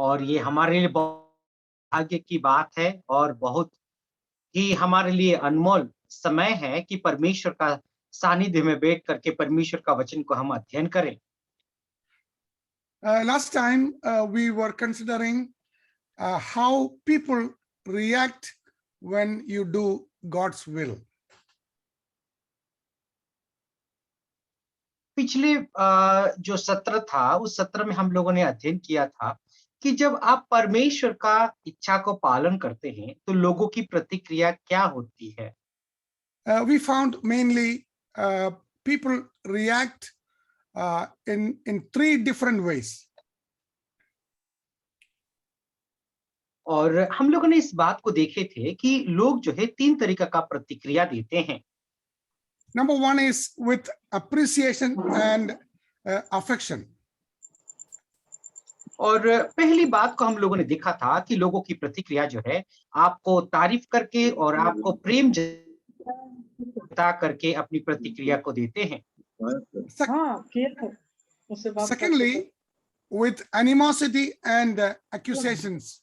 और ये हमारे लिए बहुत भाग्य की बात है और बहुत ही हमारे लिए अनमोल समय है कि परमेश्वर का सानिध्य में बैठ करके परमेश्वर का वचन को हम अध्ययन करें। Last time we were considering how people react when you do God's will. पिछले जो सत्र था उस सत्र में हम लोगों ने अध्ययन किया था कि जब आप परमेश्वर का इच्छा को पालन करते हैं तो लोगों की प्रतिक्रिया क्या होती है। We found mainly people react in three different ways. और हम लोगों ने इस बात को देखे थे कि लोग जो है तीन तरीका का प्रतिक्रिया देते हैं। Number one is with appreciation and affection. और पहली बात को हम लोगों ने देखा था कि लोगों की प्रतिक्रिया जो है आपको तारीफ करके और आपको प्रेम जता करके अपनी प्रतिक्रिया को देते हैं। Secondly, with animosity and accusations.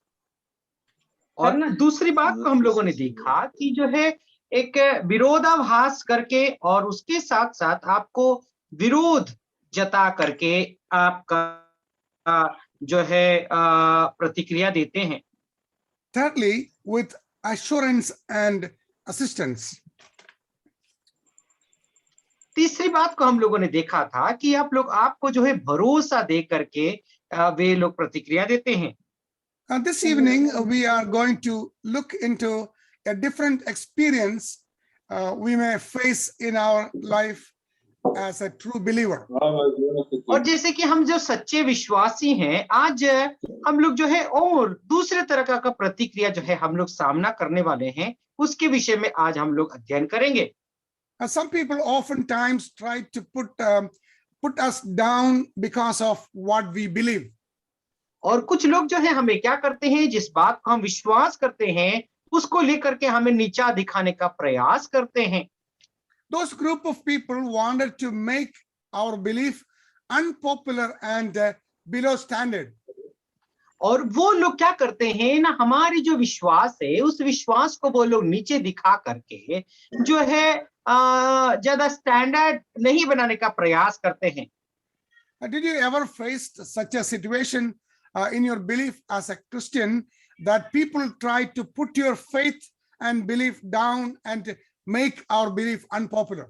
और दूसरी बात को हम लोगों ने देखा कि जो है एक विरोधाभास करके और उसके साथ साथ आपको विरोध जता करके आपका जो है प्रतिक्रिया देते हैं। Thirdly, with assurance and assistance. तीसरी बात को हम लोगों ने देखा था कि आप लोग आपको जो है भरोसा दे करके वे लोग प्रतिक्रिया देते हैं। This evening we are going to look into a different experience we may face in our life as a true believer. और जैसे कि हम जो सच्चे विश्वासी हैं आज हम लोग जो है और दूसरे तरह का प्रतिक्रिया जो है हम लोग सामना करने वाले हैं उसके विषय में आज हम लोग अध्ययन करेंगे। Some people oftentimes try to put us down because of what we believe. और कुछ लोग जो है हमें क्या करते हैं जिस बात को हम विश्वास करते हैं उसको लेकर के हमें नीचा दिखाने का प्रयास करते हैं। Those group of people wanted to make our belief unpopular and below standard. और वो लोग क्या करते हैं ना हमारी जो विश्वास है उस विश्वास को वो लोग नीचे दिखा करके जो है ज्यादा स्टैंडर्ड नहीं बनाने का प्रयास करते हैं। Did you ever face such a situation in your belief as a Christian that people try to put your faith and belief down and make our belief unpopular?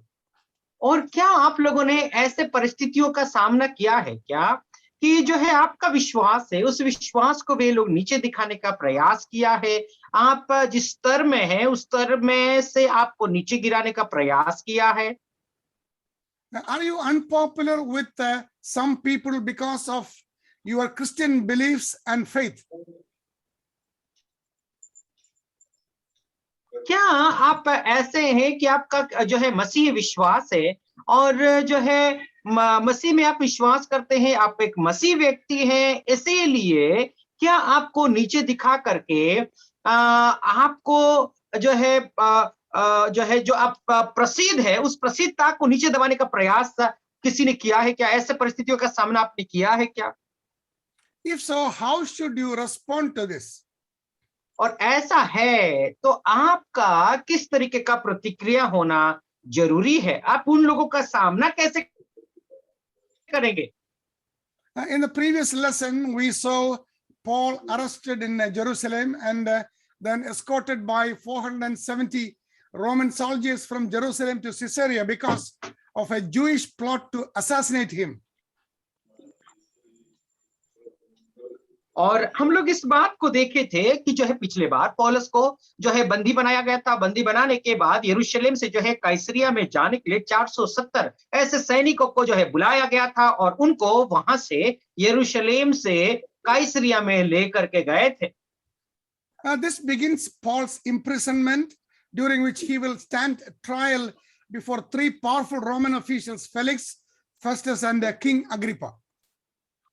और क्या आप लोगों ने ऐसे परिस्थितियों का सामना किया है क्या कि जो है आपका विश्वास है उस विश्वास को वे लोग नीचे दिखाने का प्रयास किया है, आप जिस स्तर में है उस स्तर में से आपको नीचे गिराने का प्रयास किया है। Are you unpopular with some people because of your Christian beliefs and faith? क्या आप ऐसे हैं कि आपका जो है मसीह विश्वास है और जो है मसीह में आप विश्वास करते हैं, आप एक मसीह व्यक्ति हैं, इसीलिए क्या आपको नीचे दिखा करके आपको जो है जो आप प्रसिद्ध है उस प्रसिद्धता को नीचे दबाने का प्रयास किसी ने किया है क्या? ऐसे परिस्थितियों का सामना आपने किया है क्या? If so, how should you respond to this? और ऐसा है तो आपका किस तरीके का प्रतिक्रिया होना जरूरी है? आप उन लोगों का सामना कैसे करेंगे? In the previous lesson, we saw Paul arrested in Jerusalem and then escorted by 470 Roman soldiers from Jerusalem to Caesarea because of a Jewish plot to assassinate him. और हम लोग इस बात को देखे थे कि जो है पिछले बार पौलुस को जो है बंदी बनाया गया था, बंदी बनाने के बाद यरूशलेम से जो है कैसरिया में जाने के लिए 470 ऐसे सैनिकों को जो है बुलाया गया था और उनको वहां से यरूशलेम से कैसरिया में लेकर के गए थे। This begins Paul's imprisonment, during which he will stand trial before three powerful Roman officials, Felix, Festus and King Agrippa.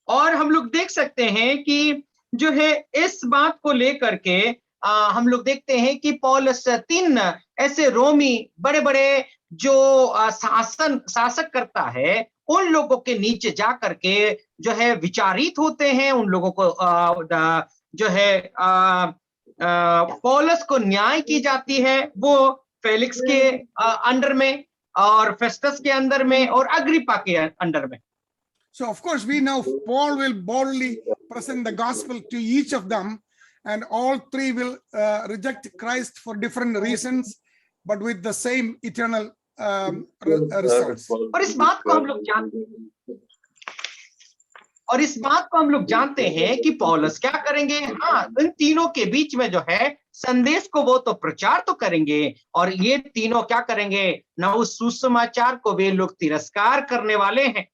और हम लोग देख सकते हैं कि जो है इस बात को लेकर के हम लोग देखते हैं कि पौलुस तीन ऐसे रोमी बड़े बड़े जो शासक करता है उन लोगों के नीचे जा करके जो है विचारित होते हैं, उन लोगों को जो है पौलुस को न्याय की जाती है, वो फेलिक्स के अंडर में और फेस्टस के अंदर में और अग्रिपा के अंडर में। So of course we know Paul will boldly present the gospel to each of them, and all three will reject Christ for different reasons, but with the same eternal results. और इस बात को हम लोग जानते हैं कि पौलुस क्या करेंगे। हाँ, इन तीनों के बीच में जो है संदेश को वो तो प्रचार तो करेंगे, और ये तीनों क्या करेंगे ना, उस सुसमाचार को वे लोग तिरस्कार करने वाले हैं।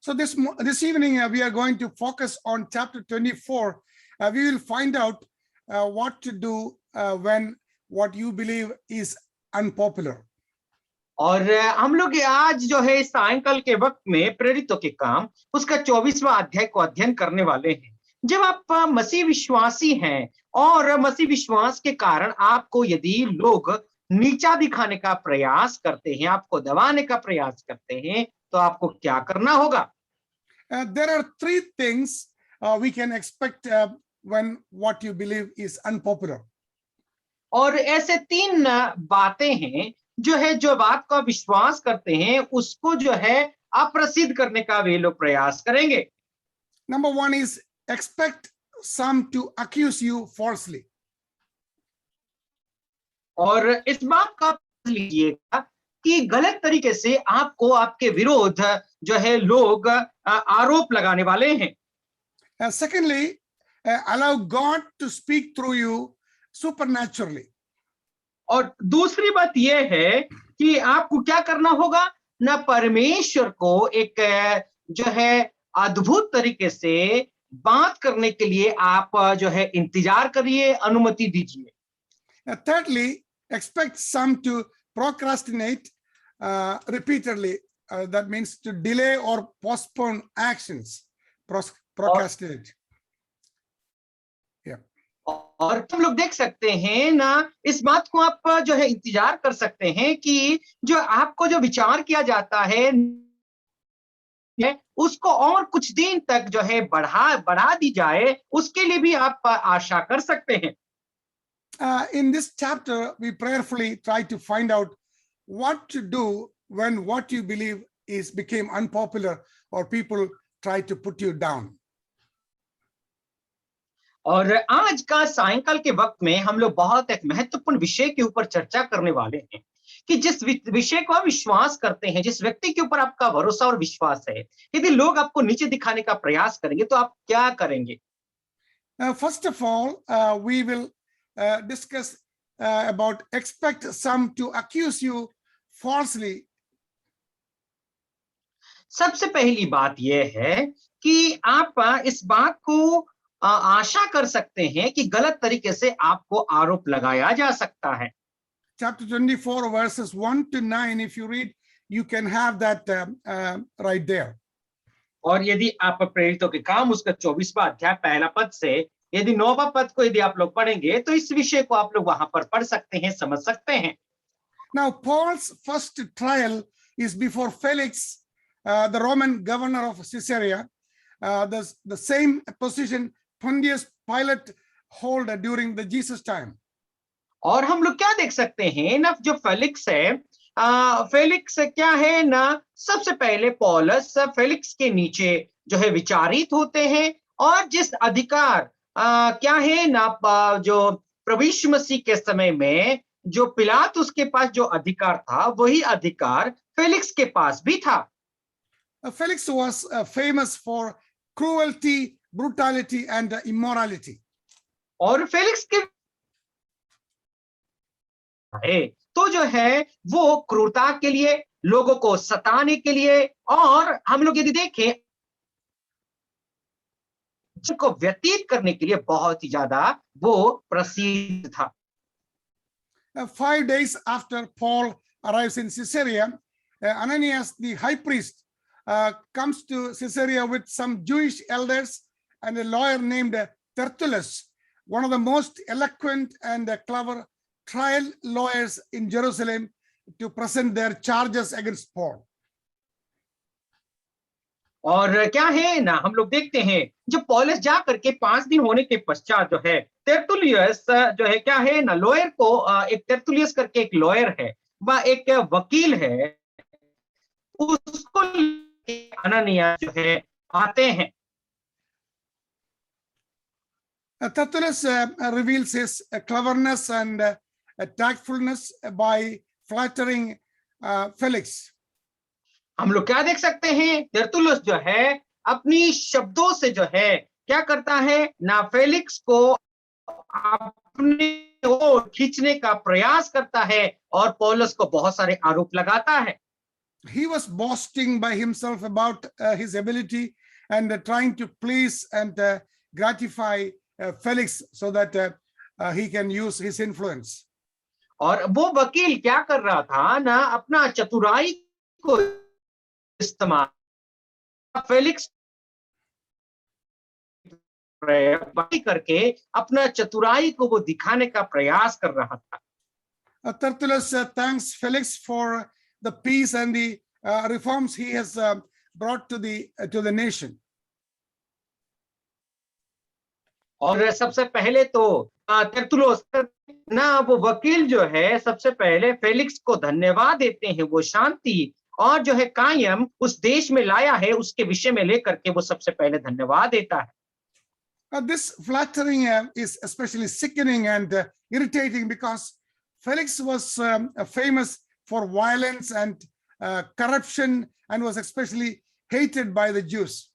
So this evening we are going to focus on chapter 24. We will find out what to do when what you believe is unpopular. और हम लोग आज जो है सायंकाल के वक्त में प्रेरितों के काम उसका 24वां अध्याय को अध्ययन करने वाले हैं। जब आप मसीह विश्वासी हैं और मसीह विश्वास के कारण आपको यदि लोग नीचा दिखाने का प्रयास करते हैं, आपको दबाने का प्रयास करते हैं, तो आपको क्या करना होगा? There are three things we can expect when what you believe is unpopular. और ऐसे तीन बातें हैं जो है, जो बात का विश्वास करते हैं उसको जो है अप्रसिद्ध करने का वे लोग प्रयास करेंगे। Number one is expect some to accuse you falsely. और इस बात का लीजिएगा कि गलत तरीके से आपको आपके विरोध जो है लोग आरोप लगाने वाले हैं। Secondly, allow God to speak through you supernaturally. और दूसरी बात यह है कि आपको क्या करना होगा ना, परमेश्वर को एक जो है अद्भुत तरीके से बात करने के लिए आप जो है इंतजार करिए, अनुमति दीजिए। Thirdly, expect some to procrastinate repeatedly. That means to delay or postpone actions. Procrastinate. और हम लोग देख सकते हैं ना, इस बात को आप जो है इंतजार कर सकते हैं कि जो आपको जो विचार किया जाता है उसको और कुछ दिन तक जो है बढ़ा दी जाए, उसके लिए भी आप आशा कर सकते हैं। In this chapter, we prayerfully try to find out what to do when what you believe is became unpopular or people try to put you down. और आज का सायंकाल के वक्त में हम लोग बहुत एक महत्वपूर्ण विषय के ऊपर चर्चा करने वाले हैं कि जिस विषय को आप विश्वास करते हैं, जिस व्यक्ति के ऊपर आपका भरोसा और विश्वास है, यदि लोग आपको नीचे दिखाने का प्रयास करेंगे तो आप क्या करेंगे? First of all, we will discuss about expect some to accuse you falsely. सबसे पहली बात यह है कि आप इस बात को आशा कर सकते हैं कि गलत तरीके से आपको आरोप लगाया जा सकता है। Chapter 24 verses 1 to 9, if you read, you can have that right there. और यदि आप प्रेरितों के काम उसका 24वां अध्याय पहला पद से यदि 9वां पद को यदि आप लोग पढ़ेंगे तो इस विषय को आप लोग वहां पर पढ़ सकते हैं, समझ सकते हैं। Now Paul's first trial is before Felix, the Roman governor of Caesarea, the same position Pontius Pilate hold during the Jesus time. और हम लोग क्या देख सकते हैं ना, जो फेलिक्स है, फेलिक्स क्या है ना, सबसे पहले पौलुस फेलिक्स के नीचे जो है विचारित होते हैं, और जिस अधिकार क्या है ना, जो प्रभु यीशु मसीह के समय में जो पिलातुस के पास जो अधिकार था, वही अधिकार फेलिक्स के पास भी था। Felix was famous for cruelty, brutality and immorality. और फेलिक्स के तो जो है वो क्रूरता के लिए, लोगों को सताने के लिए, और हम लोग यदि देखें को व्यतीत करने के लिए बहुत ही ज्यादा वो प्रसिद्ध था। 5 days after Paul arrives in Caesarea, Ananias the high priest comes to Caesarea with some Jewish elders and a lawyer named Tertullus, one of the most eloquent and clever trial lawyers in Jerusalem, to present their charges against Paul. और क्या है ना, हम लोग देखते हैं जब पौलुस जा करके 5 दिन होने के पश्चात जो है तेर्तुलियस जो है क्या है ना, लॉयर को एक तेर्तुलियस करके एक लॉयर है, वह एक वकील है, उसको अननिया जो है आते हैं। Tertullus reveals his cleverness and tactfulness by flattering Felix. हम लोग क्या देख सकते हैं, तेर्तुलस जो है अपनी शब्दों से जो है क्या करता है ना, फेलिक्स को अपने ओर खींचने का प्रयास करता है और पौलुस को बहुत सारे आरोप लगाता है। He was boasting by himself about his ability and trying to please and gratify Felix so that he can use his influence. और वो वकील क्या कर रहा था ना, अपना चतुराई को इस्तेमाल फेलिक्स करके अपना चतुराई को वो दिखाने का प्रयास कर रहा था। Tertullus thanks Felix for the peace and the reforms he has brought to the nation. और सबसे पहले तो तेर्तुलोस ना, वो वकील जो है सबसे पहले फेलिक्स को धन्यवाद देते हैं, वो शांति और जो है कायम उस देश में लाया है उसके विषय में लेकर के वो सबसे पहले धन्यवाद देता है। This flattering is especially sickening and irritating because Felix was famous for violence and corruption and was especially hated by the Jews.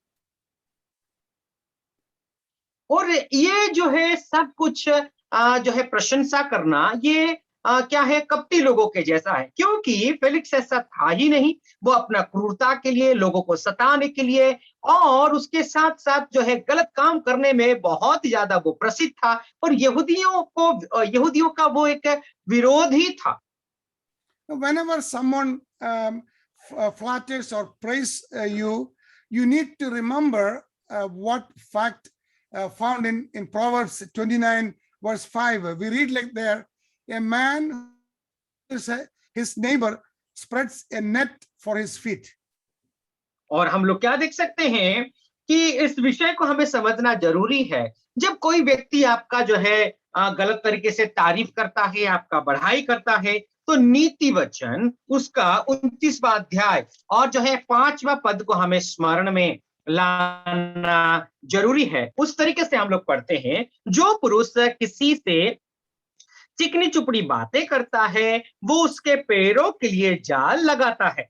और ये जो है सब कुछ जो है प्रशंसा करना, ये क्या है, कपटी लोगों के जैसा है, क्योंकि फेलिक्स ऐसा था ही नहीं। वो अपना क्रूरता के लिए, लोगों को सताने के लिए और उसके साथ साथ जो है गलत काम करने में बहुत ही ज्यादा वो प्रसिद्ध था और यहूदियों का वो एक विरोधी था। Whenever someone flatters or praise you, you need to remember what fact found in Proverbs 29 verse 5. We read like there, a man his neighbor spreads a net for his feet. और हम लोग क्या देख सकते हैं कि इस विषय को हमें समझना जरूरी है। जब कोई व्यक्ति आपका जो है गलत तरीके से तारीफ करता है, आपका बढ़ाई करता है, तो नीति वचन उसका 29वां अध्याय और जो है 5वां पद को हमें स्मरण में लाना जरूरी है। उस तरीके से हम लोग पढ़ते हैं, जो पुरुष किसी से चिकनी चुपड़ी बातें करता है वो उसके पैरों के लिए जाल लगाता है।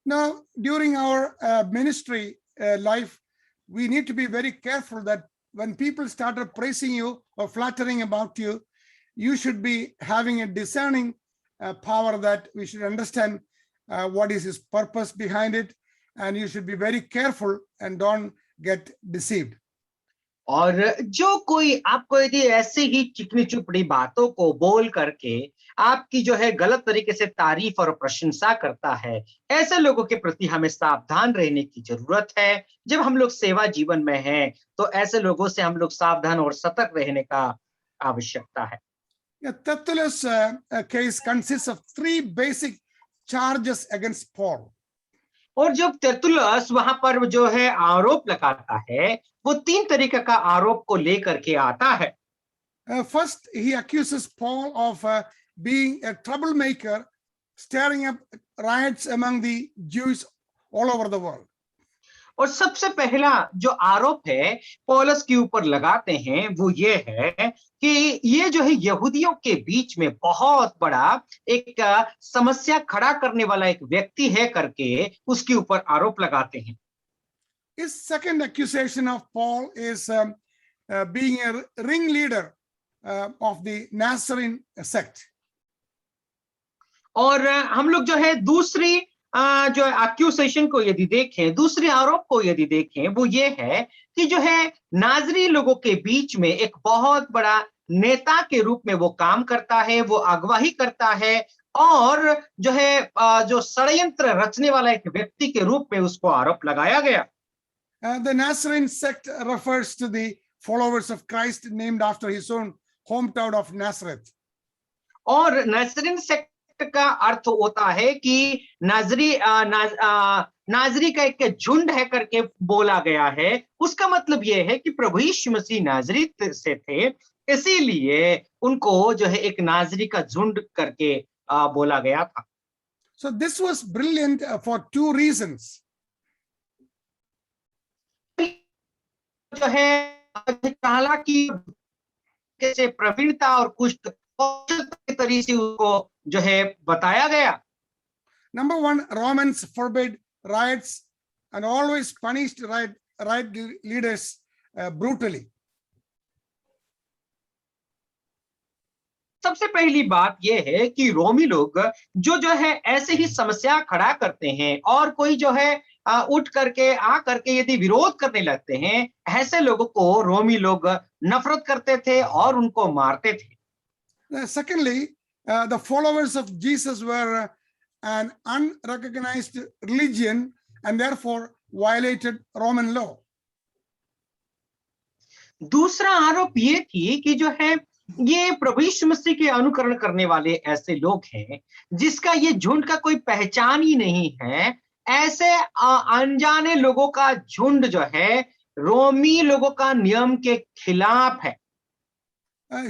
Now, during our ministry life, we need to be very careful that when people started praising you or flattering about you, you should be having a discerning power that we should understand what is his purpose behind it, and you should be very careful and don't get deceived. और जो कोई आपको यदि ऐसे ही चिकनी चुपड़ी बातों को बोल करके आपकी जो है गलत तरीके से तारीफ और प्रशंसा करता है, ऐसे लोगों के प्रति हमें सावधान रहने की जरूरत है। जब हम लोग सेवा जीवन में हैं तो ऐसे लोगों से हम लोग सावधान और सतर्क रहने का आवश्यकता है। Tertullus' case consists of 3 basic charges against Paul. और जब तेर्तुलस वहां पर जो है आरोप लगाता है, वो 3 तरीके का आरोप को लेकर के आता है। First, he accuses Paul of being a troublemaker, stirring up riots among the Jews all over the world. और सबसे पहला जो आरोप है पौलुस के ऊपर लगाते हैं वो ये है कि ये जो है यहूदियों के बीच में बहुत बड़ा एक समस्या खड़ा करने वाला एक व्यक्ति है करके उसके ऊपर आरोप लगाते हैं। His second accusation of Paul is being a ringleader of the Nazarene sect. और हम लोग जो है दूसरी जो एक्यूसेशन को यदि देखें, दूसरे आरोप को यदि देखें, वो ये है कि जो है नाजरी लोगों के बीच में एक बहुत बड़ा नेता के रूप में वो काम करता है, वो अगुवाई करता है और जो है जो षड्यंत्र रचने वाला एक व्यक्ति के रूप में उसको आरोप लगाया गया। The Nazarene sect refers to the followers of Christ named after his own hometown of Nazareth. और नाजरीन सेक्ट का अर्थ होता है कि नाजरी नाजरी का एक झुंड है करके बोला गया है, उसका मतलब यह है कि प्रभु यीशु मसीह नाजरी से थे, इसीलिए उनको जो है एक नाजरी का झुंड करके बोला गया था। So this was brilliant for two reasons. जो है हालांकि कैसे प्रवीणता और कुछ कौशलता के तरीके से उसको जो है बताया गया। Number one, Romans forbade riots and always punished riot leaders brutally. सबसे पहली बात यह है कि रोमी लोग जो है ऐसे ही समस्या खड़ा करते हैं और कोई जो है उठ करके आ करके यदि विरोध करने लगते हैं, ऐसे लोगों को रोमी लोग नफरत करते थे और उनको मारते थे। Secondly, the followers of Jesus were an unrecognized religion and therefore violated Roman law. दूसरा आरोप ये थी कि जो है ये प्रभु यीशु मसीह के अनुकरण करने वाले ऐसे लोग हैं जिसका ये झुंड का कोई पहचान ही नहीं है, ऐसे अनजाने लोगों का झुंड जो है रोमी लोगों का नियम के खिलाफ है।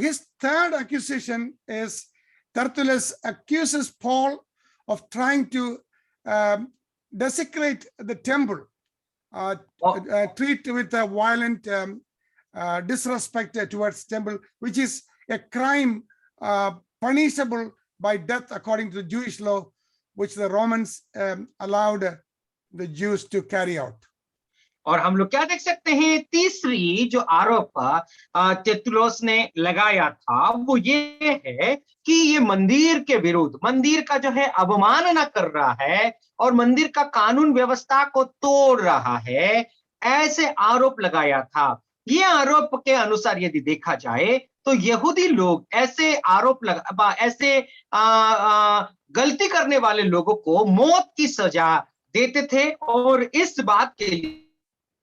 His third accusation is Tertullus accuses Paul of trying to desecrate the temple, treat with a violent disrespect towards temple, which is a crime punishable by death according to the Jewish law, which the Romans allowed the Jews to carry out. और हम लोग क्या देख सकते हैं, तीसरी जो आरोप तेतुलोस ने लगाया था वो ये है कि ये मंदिर के विरुद्ध, मंदिर का जो है अवमानना कर रहा है और मंदिर का कानून व्यवस्था को तोड़ रहा है, ऐसे आरोप लगाया था। ये आरोप के अनुसार यदि देखा जाए तो यहूदी लोग ऐसे आरोप ऐसे गलती करने वाले लोगों को मौत की सजा देते थे और इस बात के लिए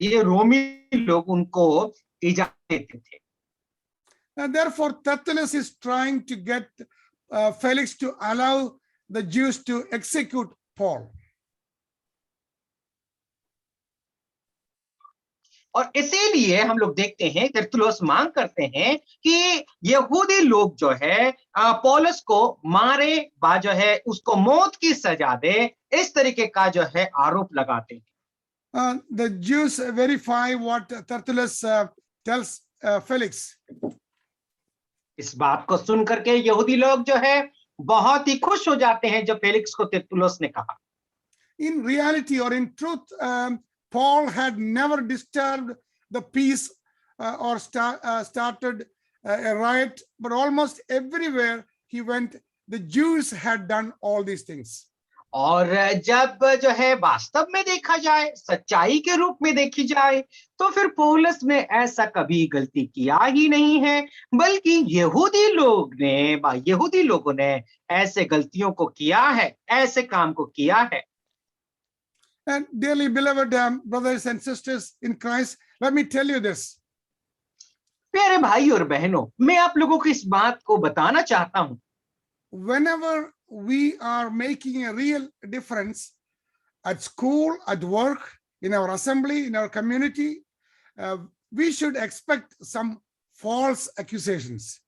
ये रोमी लोग उनको इजाजत देते थे। Therefore, Tertullus is trying to get Felix to allow the Jews to execute Paul. और इसीलिए हम लोग देखते हैं तेरतुलोस मांग करते हैं कि यहूदी लोग जो है पौलुस को मारे, जो है उसको मौत की सजा दे, इस तरीके का जो है आरोप लगाते हैं। The Jews verify what Tertullus tells Felix. इस बात को सुन करके यहूदी लोग जो है बहुत ही खुश हो जाते हैं जब फेलिक्स को तेरतुलोस ने कहा। In reality or in truth, Paul had never disturbed the peace or started a riot, but almost everywhere he went, the Jews had done all these things. और जब जो है वास्तव में देखा जाए, सच्चाई के रूप में देखी जाए, तो फिर पौलुस ने ऐसा कभी गलती किया ही नहीं है, बल्कि यहूदी लोगों ने ऐसे गलतियों को किया है, ऐसे काम को किया है। And dearly beloved brothers and sisters in Christ, let me tell you this. प्यारे भाई और बहनों, मैं आप लोगों को इस बात को बताना चाहता हूं। Whenever we are making a real difference at school, at work, in our assembly, in our community, we should expect some false accusations.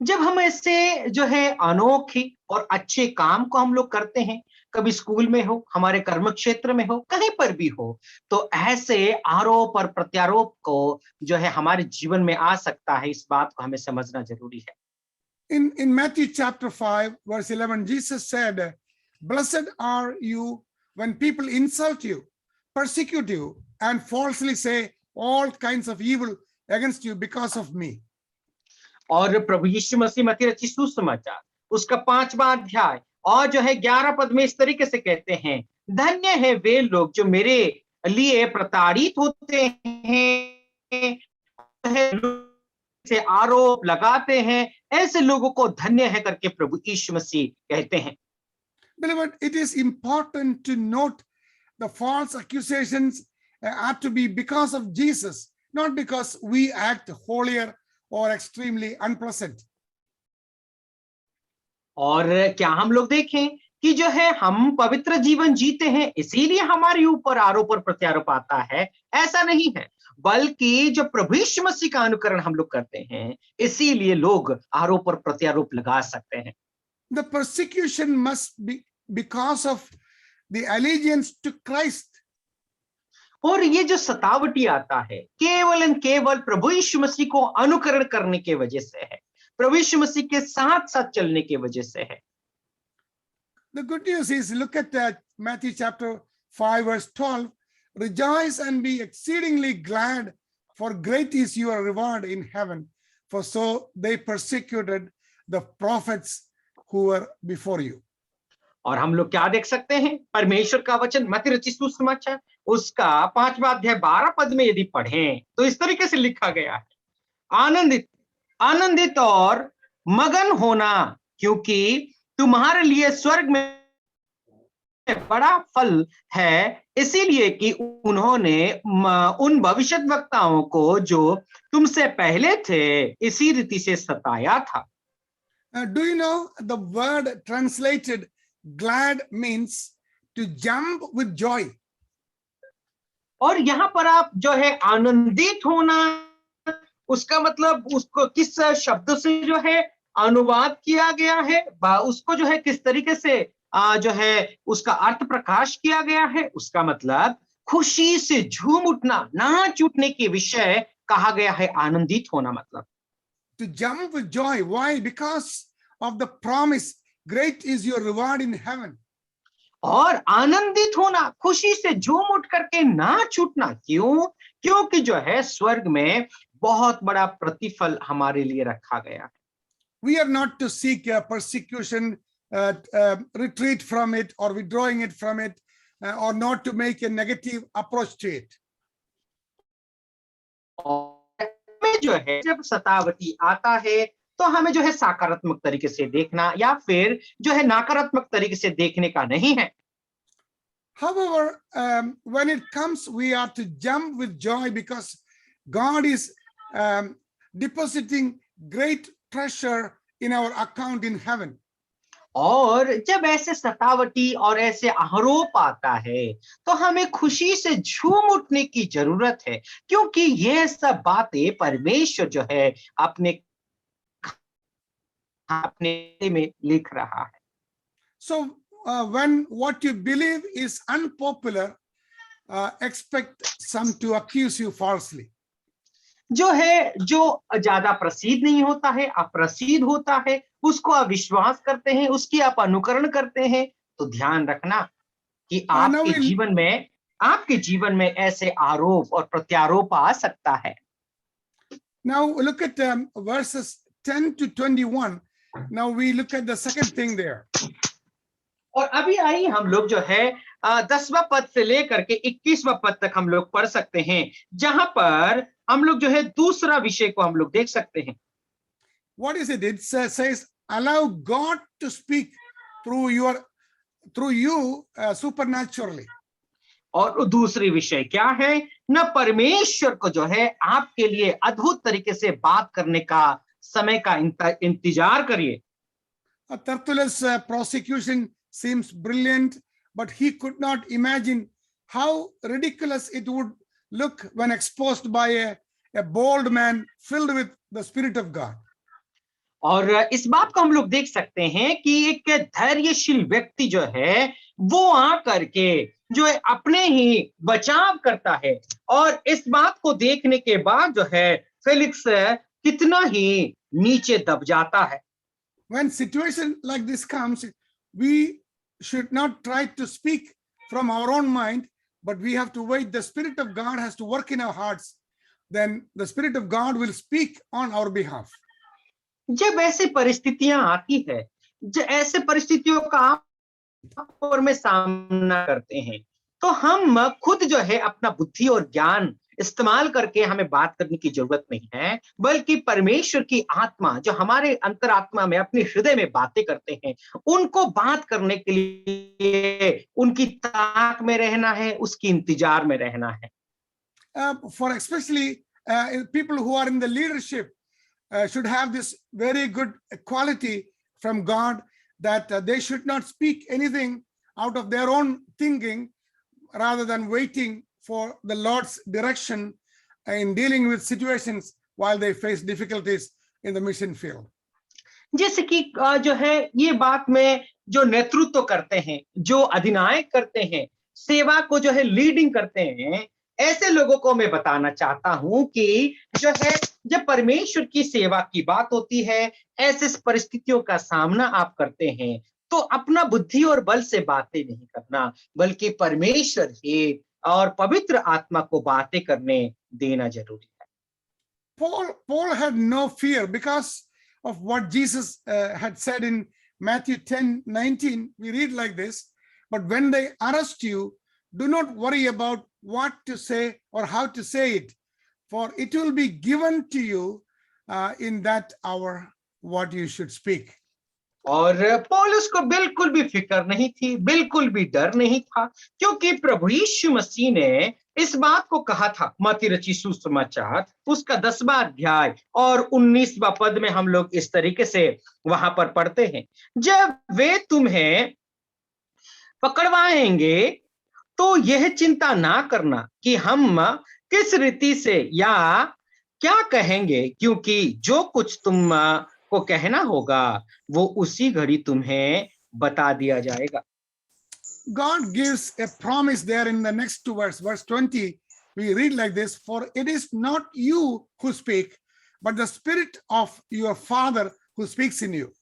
जब हम ऐसे जो है अनोखे और अच्छे काम को हम लोग करते हैं, कभी स्कूल में हो, हमारे कर्म क्षेत्र में हो, कहीं पर भी हो, तो ऐसे आरोप और प्रत्यारोप को जो है हमारे जीवन में आ सकता है, इस बात को हमें समझना जरूरी है। In Matthew chapter 5 verse 11, Jesus said, "Blessed are you when people insult you, persecute you, and falsely say all kinds of evil against you because of me." और प्रभु यीशु मसीह मत्ती रचित सुसमाचार उसका 5वां अध्याय और जो है 11 पद में इस तरीके से कहते हैं, धन्य है वे लोग जो मेरे लिए प्रताड़ित होते हैं, से आरोप लगाते हैं, ऐसे लोगों को धन्य है करके प्रभु यीशु मसीह कहते हैं। Beloved, it is important to note the false accusations are to be because of Jesus, not because we act holier or extremely unpleasant. और क्या हम लोग देखें कि जो है हम पवित्र जीवन जीते हैं इसीलिए हमारे ऊपर आरोप और प्रत्यारोप आता है, ऐसा नहीं है। बल्कि जो प्रभु यीशु मसीह का अनुकरण हम लोग करते हैं इसीलिए लोग आरोप और प्रत्यारोप लगा सकते हैं। The persecution must be because of the allegiance to Christ. और ये जो सतावटी आता है केवल एंड केवल प्रभु यीशु मसीह को अनुकरण करने के वजह से है, प्रभु यीशु मसीह के साथ साथ चलने की वजह से है। The good news is, look at Matthew chapter 5 verse 12. Rejoice and be exceedingly glad, for great is your reward in heaven. For so they persecuted the prophets who were before you. और हम लोग क्या देख सकते हैं, परमेश्वर का वचन मत्ती रचित सुसमाचार उसका 5वां अध्याय 12 पद में यदि पढ़ें तो इस तरीके से लिखा गया है, आनंदित आनंदित और मगन होना, क्योंकि तुम्हारे लिए स्वर्ग में बड़ा फल है, इसीलिए कि उन्होंने उन भविष्यद्वक्ताओं को जो तुमसे पहले थे इसी रीति से सताया था। Do you know the word translated glad means to jump with joy? और यहाँ पर आप जो है आनंदित होना, उसका मतलब उसको किस शब्द से जो है अनुवाद किया गया है, उसको जो है किस तरीके से जो है उसका अर्थ प्रकाश किया गया है, उसका मतलब खुशी से झूम उठना, नाच उठने के विषय कहा गया है आनंदित होना मतलब। To jump with joy. Why? Because of the promise, great is your reward in heaven. और आनंदित होना, खुशी से झूम उठ करके नाच उठना, क्यों? क्योंकि जो है स्वर्ग में बहुत बड़ा प्रतिफल हमारे लिए रखा गया है। We are not to seek persecution, retreat from it or withdrawing it from it, or not to make a negative approach to it. और में जो है जब सतावटी आता है तो हमें जो है सकारात्मक तरीके से देखना या फिर जो है नकारात्मक तरीके से देखने का नहीं है। However, when it comes, we are to jump with joy because God is depositing great treasure in our account in heaven. और जब ऐसे सतावटी और ऐसे आरोप आता है तो हमें खुशी से झूम उठने की जरूरत है, क्योंकि ये सब बातें परमेश्वर जो है अपने में लिख रहा है। So when what you believe is unpopular, expect some to accuse you falsely. जो है जो ज्यादा प्रसिद्ध नहीं होता है, अप्रसिद्ध होता है, उसको आप विश्वास करते हैं, उसकी आप अनुकरण करते हैं, तो ध्यान रखना कि आपके जीवन में ऐसे आरोप और प्रत्यारोप आ सकता है। Now look at verses 10 to 21. Now we look at the second thing there. और अभी आई हम लोग जो है 10वां पद से लेकर के 21वां पद तक हम लोग पढ़ सकते हैं, जहां पर हम लोग जो है दूसरा विषय को हम लोग देख सकते हैं। What is it? It says, allow God to speak through you supernaturally. और दूसरी विषय क्या है? न परमेश्वर को जो है आपके लिए अद्भुत तरीके से बात करने का समय का इंतजार करिए। Tertullus' prosecution seems brilliant, but he could not imagine how ridiculous it would look when exposed by a bold man filled with the Spirit of God. और इस बात को हम लोग देख सकते हैं कि एक धैर्यशील व्यक्ति जो है वो आकर के जो है अपने ही बचाव करता है, और इस बात को देखने के बाद जो है फेलिक्स कितना ही नीचे दब जाता है। When situation like this comes, we should not try to speak from our own mind, but we have to wait. The Spirit of God has to work in our hearts. Then the Spirit of God will speak on our behalf. जब ऐसी परिस्थितियां आती है, ऐसे परिस्थितियों का आप और में सामना करते हैं, तो हम खुद जो है अपना बुद्धि और ज्ञान इस्तेमाल करके हमें बात करने की जरूरत नहीं है, बल्कि परमेश्वर की आत्मा जो हमारे अंतरात्मा में अपने हृदय में बातें करते हैं, उनको बात करने के लिए उनकी ताक में रहना है, उसकी इंतजार में रहना है। For especially people who are in the leadership should have this very good quality from God. that they should not speak anything out of their own thinking rather than waiting for the Lord's direction in dealing with situations while they face difficulties in the mission field. जैसे कि जो है ये बात में जो नेतृत्व करते हैं, जो अधिनायक करते हैं, सेवा को जो है लीडिंग करते हैं, ऐसे लोगों को मैं बताना चाहता हूं कि जो है जब परमेश्वर की सेवा की बात होती है, ऐसे परिस्थितियों का सामना आप करते हैं, तो अपना बुद्धि और बल से बातें नहीं करना, बल्कि परमेश्वर ही और पवित्र आत्मा को बातें करने देना जरूरी है। Paul had no fear because of what Jesus had said in Matthew 10:19. We read like this, but when they arrest you, do not worry about what to say or how to say it, for it will be given to you in that hour what you should speak. और पौलुस को बिल्कुल भी फिक्र नहीं थी, बिल्कुल भी डर नहीं था, क्योंकि प्रभु यीशु मसीह ने इस बात को कहा था। मत्ती रचित सुसमाचार उसका 10वां अध्याय और 19वां पद में हम लोग इस तरीके से वहां पर पढ़ते हैं, जब वे तुम्हें पकड़वाएंगे तो यह चिंता ना करना कि हम किस रीति से या क्या कहेंगे, क्योंकि जो कुछ तुम को कहना होगा वो उसी घड़ी तुम्हें बता दिया जाएगा। God gives a promise there in the next two verses. Verse 20, we read like this, for it is not you who speak, but the Spirit of your Father who speaks in you.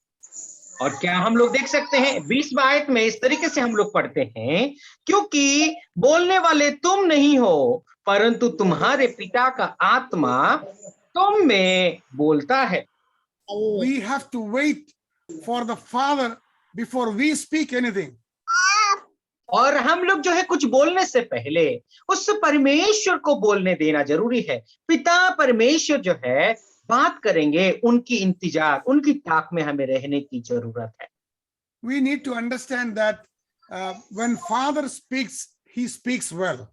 और क्या हम लोग देख सकते हैं 20वां आयत में इस तरीके से हम लोग पढ़ते हैं, क्योंकि बोलने वाले तुम नहीं हो, परंतु तुम्हारे पिता का आत्मा तुम में बोलता है। We have to wait for the Father before we speak anything. और हम लोग जो है कुछ बोलने से पहले उस परमेश्वर को बोलने देना जरूरी है। पिता परमेश्वर जो है बात करेंगे, उनकी इंतजार, उनकी ताक में हमें रहने की जरूरत है। We need to understand that when Father speaks, he speaks well.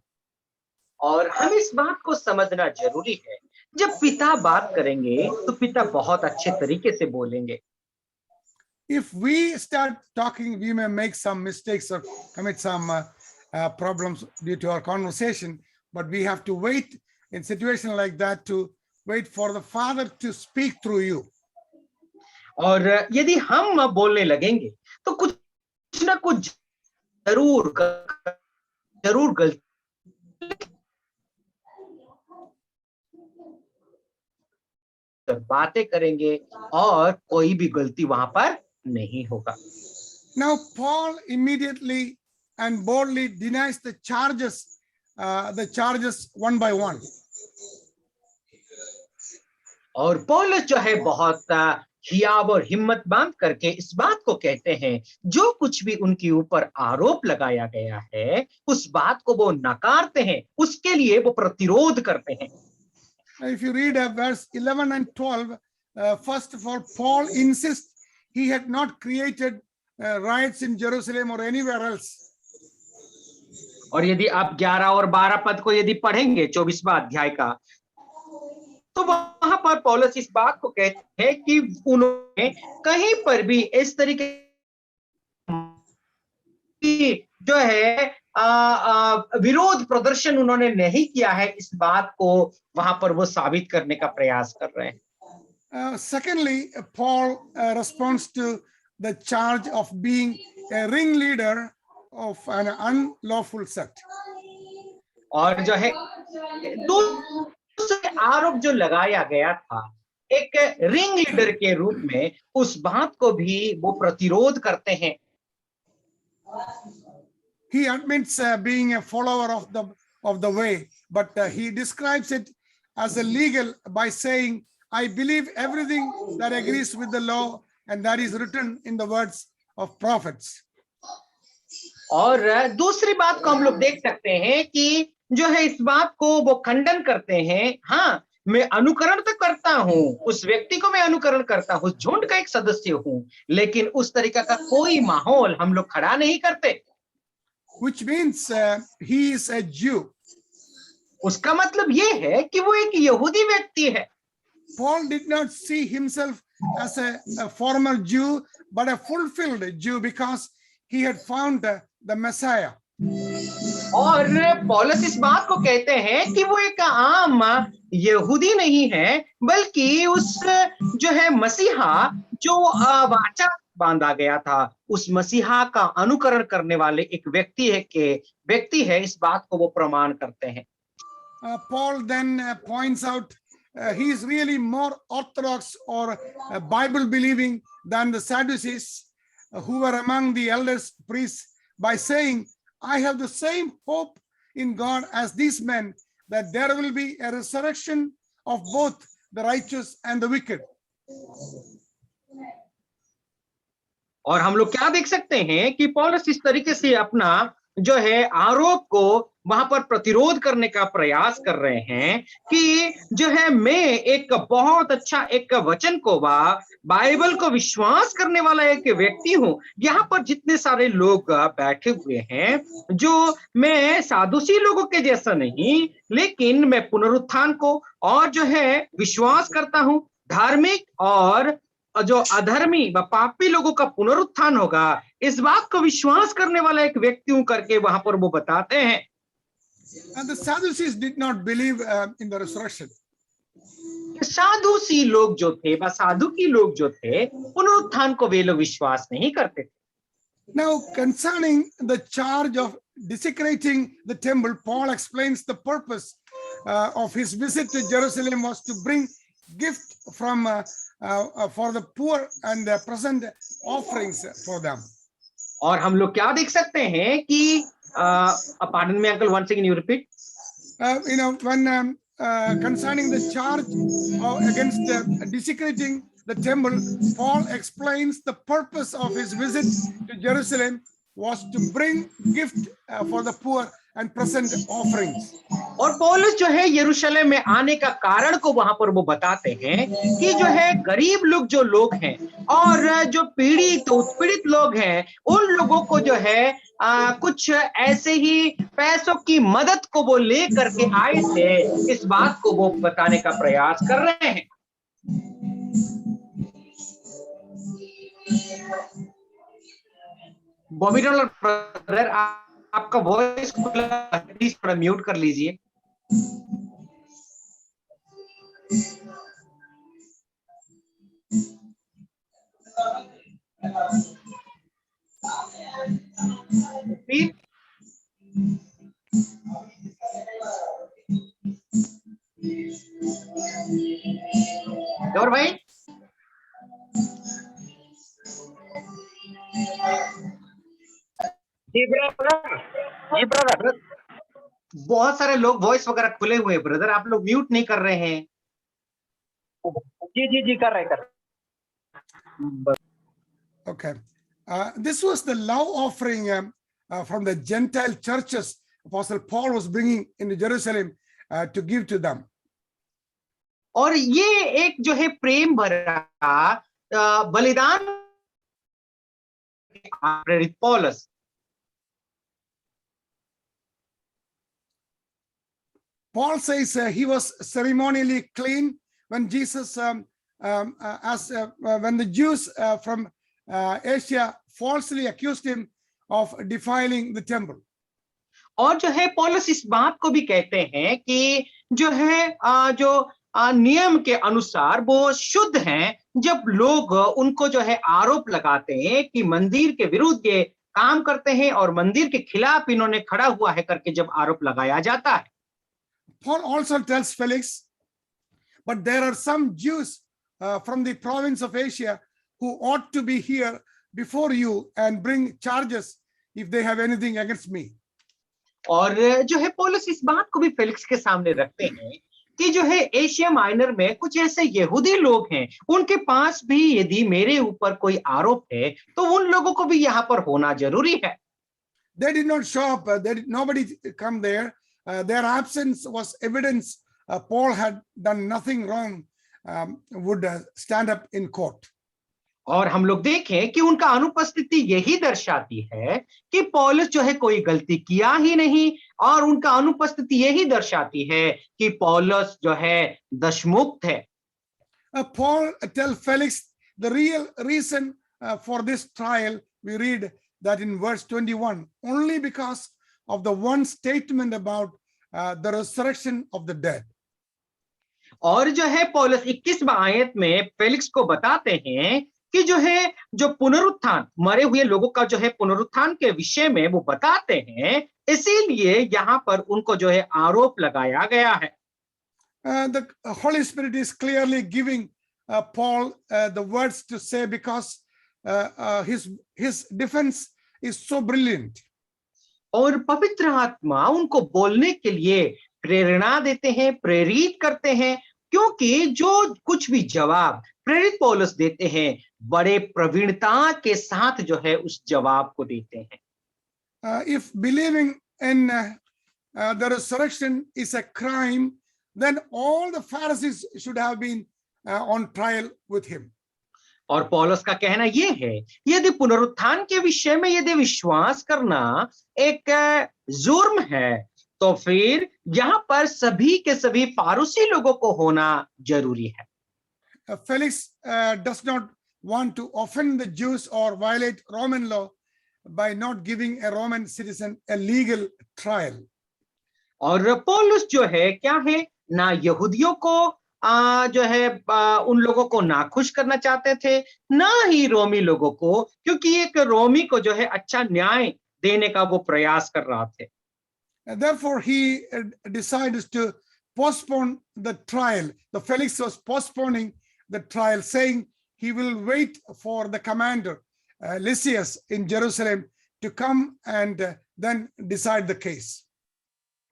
और हम इस बात को समझना जरूरी है, जब पिता बात करेंगे तो पिता बहुत अच्छे तरीके से बोलेंगे। If we start talking, we may make some mistakes or commit some problems due to our conversation, but we have to wait in situation like that to wait for the Father to speak through you. और यदि हम बोलने लगेंगे तो कुछ ना कुछ जरूर गलती बातें करेंगे और कोई भी गलती वहां पर नहीं होगा। Now Paul immediately and boldly denies the charges one by one. और पौलुस जो है बहुत हियाव और हिम्मत बांध करके इस बात को कहते हैं, जो कुछ भी उनके ऊपर आरोप लगाया गया है उस बात को वो नकारते हैं, उसके लिए वो प्रतिरोध करते हैं। If you read verse 11 and 12, first of all, Paul insists he had not created riots in Jerusalem or anywhere else. और यदि आप 11 और 12 पद को यदि पढ़ेंगे 24वां अध्याय का, तो वहां पर पौलुस इस बात को कहते हैं कि उन्होंने कहीं पर भी इस तरीके जो है विरोध प्रदर्शन उन्होंने नहीं किया है, इस बात को वहां पर वो साबित करने का प्रयास कर रहे हैं। Secondly, Paul responds to the charge of being a ringleader of an unlawful sect. और जो है दूसरे आरोप जो लगाया गया था एक रिंग लीडर के रूप में, उस बात को भी वो प्रतिरोध करते हैं। He admits being a follower of the way, but he describes it as illegal by saying, I believe everything that agrees with the law and that is written in the words of prophets. और दूसरी बात को हम लोग देख सकते हैं कि जो है इस बात को वो खंडन करते हैं। हाँ, मैं अनुकरण तो करता हूं, उस व्यक्ति को मैं अनुकरण करता हूं, झुंड का एक सदस्य हूं, लेकिन उस तरीका का कोई माहौल हम लोग खड़ा नहीं करते। Which means he is a Jew. उसका मतलब ये है कि वो एक यहूदी व्यक्ति है। Paul did not see himself as a former Jew, but a fulfilled Jew because he had found the Messiah. और पौलुस इस बात को कहते हैं कि वो एक आम यहूदी नहीं है, बल्कि उस जो है मसीहा जो वाचा बांधा गया था, उस मसीहा का अनुकरण करने वाले एक व्यक्ति है, इस बात को वो प्रमाण करते हैं। Paul then points out he is really more orthodox or Bible believing than the Sadducees who were among the elders priests by saying, I have the same hope in God as these men, that there will be a resurrection of both the righteous and the wicked. और हम लोग क्या देख सकते हैं कि पौलुस इस तरीके से अपना जो है आरोप को वहां पर प्रतिरोध करने का प्रयास कर रहे हैं कि जो है मैं एक बहुत अच्छा एक वचन को बाइबल को विश्वास करने वाला एक व्यक्ति हूं। यहाँ पर जितने सारे लोग बैठे हुए हैं, जो मैं सादुसी लोगों के जैसा नहीं, लेकिन मैं पुनरुत्थान को और जो है विश्वास करता हूं। धार्मिक और जो अधर्मी व पापी लोगों का पुनरुत्थान होगा, इस बात को विश्वास करने वाला एक व्यक्ति हूं करके वहां पर वो बताते हैं। And the Sadducees did not believe in the resurrection. साधुसी लोग जो थे, साधुकी लोग जो थे, पुनरुत्थान को वे लोग विश्वास नहीं करते थे। Now, concerning the charge of desecrating the temple, Paul explains the purpose of his visit to Jerusalem was to bring gift from for the poor and present offerings for them. और हम लोग क्या देख सकते हैं कि pardon me uncle, once again you repeat. When concerning the charge against desecrating the temple, Paul explains the purpose of his visit to Jerusalem was to bring gift for the poor and present offerings. और पौलुस जो है यरूशलेम में आने का कारण को वहां पर वो बताते हैं कि जो है गरीब लोग हैं और जो पीड़ित उत्पीड़ित लोग हैं, उन लोगों को जो है कुछ ऐसे ही पैसों की मदद को वो ले करके आए थे, इस बात को वो बताने का प्रयास कर रहे हैं। बॉबी ब्रदर, आपका वॉइस प्लीज थोड़ा म्यूट कर लीजिए। गौर भाई, जी ब्रदर, बहुत सारे लोग वॉइस वगैरह खुले हुए हैं ब्रदर, आप लोग म्यूट नहीं कर रहे हैं। जी कर रहे। Okay, this was the love offering from the Gentile churches Apostle Paul was bringing into Jerusalem to give to them. और ये एक जो है प्रेम भरा बलिदान प्रेरित पौलुस। Paul says he was ceremonially clean when Jesus, when the Jews from Asia falsely accused him of defiling the temple. और जो है पौलुस इस बात को भी कहते हैं कि जो है जो नियम के अनुसार वो शुद्ध हैं, जब लोग उनको जो है आरोप लगाते हैं कि मंदिर के विरुद्ध ये काम करते हैं और मंदिर के खिलाफ इन्होंने खड़ा हुआ है करके जब आरोप लगाया जाता है। Paul also tells Felix, but there are some Jews from the province of Asia who ought to be here before you and bring charges if they have anything against me. और जो है पौलुस इस बात को भी फेलिक्स के सामने रखते हैं कि जो है एशिया माइनर में कुछ ऐसे यहूदी लोग हैं, उनके पास भी यदि मेरे ऊपर कोई आरोप है तो उन लोगों को भी यहाँ पर होना जरूरी है। They did not show up. Nobody come there. Their absence was evidence Paul had done nothing wrong, would stand up in court. और हम लोग देखें कि उनका अनुपस्थिति यही दर्शाती है कि पौलुस जो है कोई गलती किया ही नहीं, और उनका अनुपस्थिति यही दर्शाती है कि पौलुस जो है दशमुक्त है। Paul tells Felix the real reason for this trial, we read that in verse 21, only because of the one statement about the resurrection of the dead. और जो है पौलुस 21वां आयत में फेलिक्स को बताते हैं कि जो पुनरुत्थान, मरे हुए लोगों का जो है पुनरुत्थान के विषय में वो बताते हैं, इसीलिए यहाँ पर उनको जो है आरोप लगाया गया है. The Holy Spirit is clearly giving Paul the words to say because his defense is so brilliant. और पवित्र आत्मा उनको बोलने के लिए प्रेरणा देते हैं, प्रेरित करते हैं, क्योंकि जो कुछ भी जवाब प्रेरित पौलुस देते हैं, बड़े प्रवीणता के साथ जो है उस जवाब को देते हैं. If believing in the resurrection is a crime, then all the Pharisees should have been on trial with him. और पौलुस का कहना यह है, यदि पुनरुत्थान के विषय में यदि विश्वास करना एक जुर्म है, तो फिर यहाँ पर सभी के सभी फारूसी लोगों को होना जरूरी है. Felix does not want to offend the Jews or violate Roman law by not giving a Roman citizen a legal trial. और पौलुस जो है क्या है, ना यहूदियों को जो है उन लोगों को नाखुश करना चाहते थे, ना ही रोमी लोगों को, क्योंकि एक रोमी को जो है अच्छा न्याय देने का वो प्रयास कर रहा थे. Therefore, he decides to postpone the trial. The Felix was postponing the trial, saying he will wait for the commander Lysias in Jerusalem to come and then decide the case.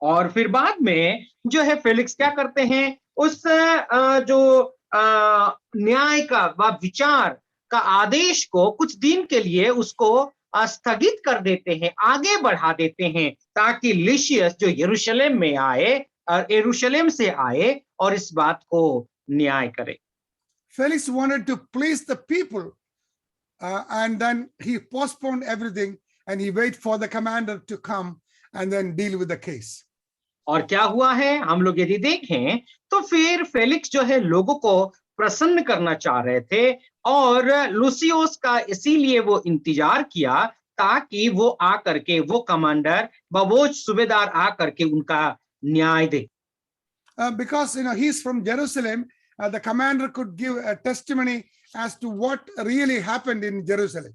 और फिर बाद में जो है फेलिक्स क्या करते हैं, उस जो न्याय का व विचार का आदेश को कुछ दिन के लिए उसको स्थगित कर देते हैं, आगे बढ़ा देते हैं, ताकि लिशियस जो यरूशलेम में आए और यरूशलेम से आए और इस बात को न्याय करे. Felix wanted to please the people and then he postponed everything and he waited for the commander to come and then deal with the case. और क्या हुआ है, हम लोग यदि देखें तो फिर फेलिक्स जो है लोगों को प्रसन्न करना चाह रहे थे और लूसियोस का इसीलिए वो इंतजार किया ताकि वो आकर के वो कमांडर वो सूबेदार आकर के उनका न्याय दे. Because he's from Jerusalem, the commander could give a testimony as to what really happened in Jerusalem.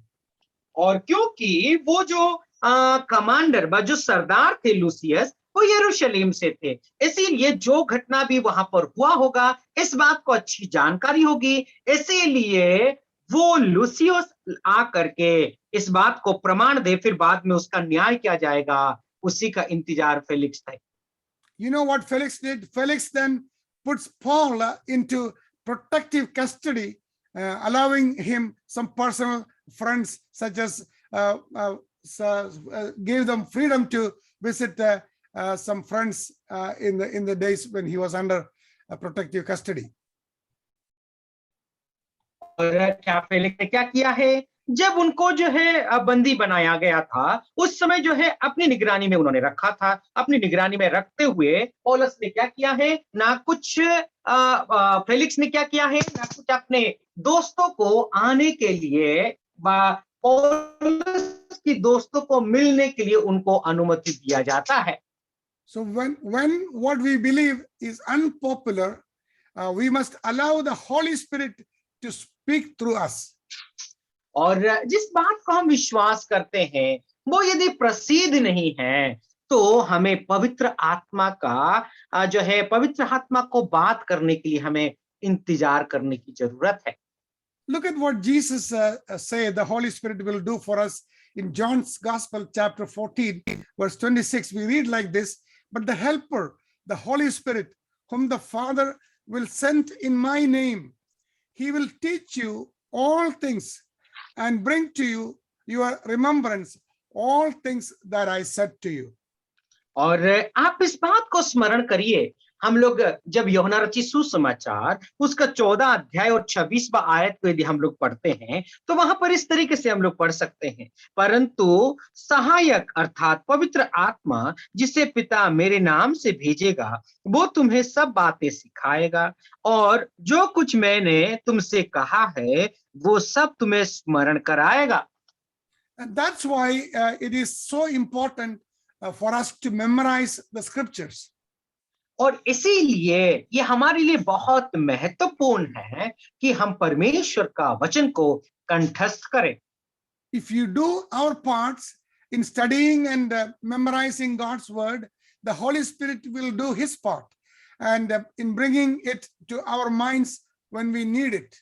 और क्योंकि वो जो कमांडर जो सरदार थे लूसियस, वो यरूशलेम से थे, इसीलिए जो घटना भी वहां पर हुआ होगा इस बात को अच्छी जानकारी होगी, इसीलिए वो लूसियस आकर के इस बात को प्रमाण दे, फिर बाद में उसका न्याय किया जाएगा, उसी का इंतजार फेलिक्स था. You know what Felix did? Felix then puts Paul into protective custody, allowing him some personal friends, such as gave them freedom to visit some friends in the days when he was under protective custody. और क्या Felix ने क्या किया है, जब उनको जो है बंदी बनाया गया था, उस समय जो है अपनी निगरानी में उन्होंने रखा था. अपनी निगरानी में रखते हुए पौलुस ने क्या किया है, ना कुछ फेलिक्स ने क्या किया है, ना कुछ अपने दोस्तों को आने के लिए पौलुस की दोस्तों को मिलने के लिए उनको अनुमति दिया जाता है. So when what we believe is unpopular, we must allow the Holy Spirit to speak through us. और जिस बात को हम विश्वास करते हैं वो यदि प्रसिद्ध नहीं है, तो हमें पवित्र आत्मा का जो है पवित्र आत्मा को बात करने के लिए हमें इंतजार करने की जरूरत है. Look at what Jesus said the Holy Spirit will do for us in John's Gospel chapter 14 verse 26. We read like this, but the helper, the Holy Spirit, whom the Father will send in my name, he will teach you all things and bring to you your remembrance all things that I said to you. और आप इस बात को स्मरण करिए, हम लोग जब यूहन्ना रचित सुसमाचार उसका 14 अध्याय और 26वां आयत को यदि हम लोग पढ़ते हैं तो वहां पर इस तरीके से हम लोग पढ़ सकते हैं, परंतु सहायक अर्थात पवित्र आत्मा जिसे पिता मेरे नाम से भेजेगा वो तुम्हें सब बातें सिखाएगा और जो कुछ मैंने तुमसे कहा है वो सब तुम्हें स्मरण कराएगा। And that's why it is so important for us to memorize the scriptures. और इसीलिए ये हमारे लिए बहुत महत्वपूर्ण है कि हम परमेश्वर का वचन को कंठस्थ करें। If you do our parts in studying and memorizing God's word, the Holy Spirit will do his part and in bringing it to our minds when we need it.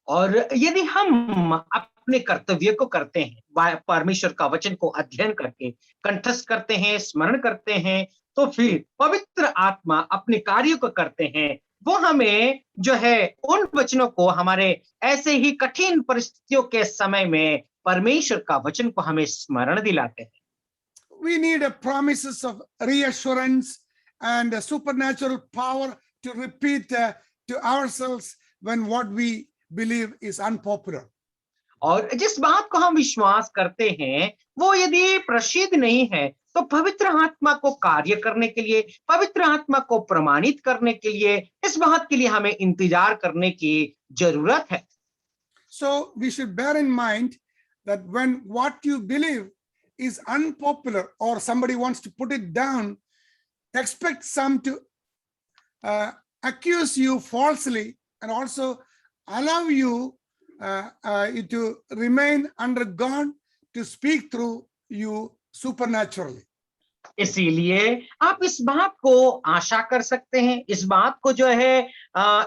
और यदि हम अपने कर्तव्य को करते हैं, परमेश्वर का वचन को अध्ययन करके कंठस्थ करते हैं, स्मरण करते हैं, तो फिर पवित्र आत्मा अपने कार्यों को करते हैं, वो हमें जो है उन वचनों को हमारे ऐसे ही कठिन परिस्थितियों के समय में परमेश्वर का वचन को हमें स्मरण दिलाते हैं। We need a promises of reassurance and a supernatural power to repeat to ourselves when what we believe is unpopular. और जिस बात को हम विश्वास करते हैं वो यदि प्रसिद्ध नहीं है तो पवित्र आत्मा को कार्य करने के लिए, पवित्र आत्मा को प्रमाणित करने के लिए, इस बात के लिए हमें इंतजार करने की जरूरत है। So we should bear in mind that when what you believe is unpopular or somebody wants to put it down, expect some to accuse you falsely and also allow you to remain under God to speak through you supernaturally. इसीलिए आप इस बात को आशा कर सकते हैं, इस बात को जो है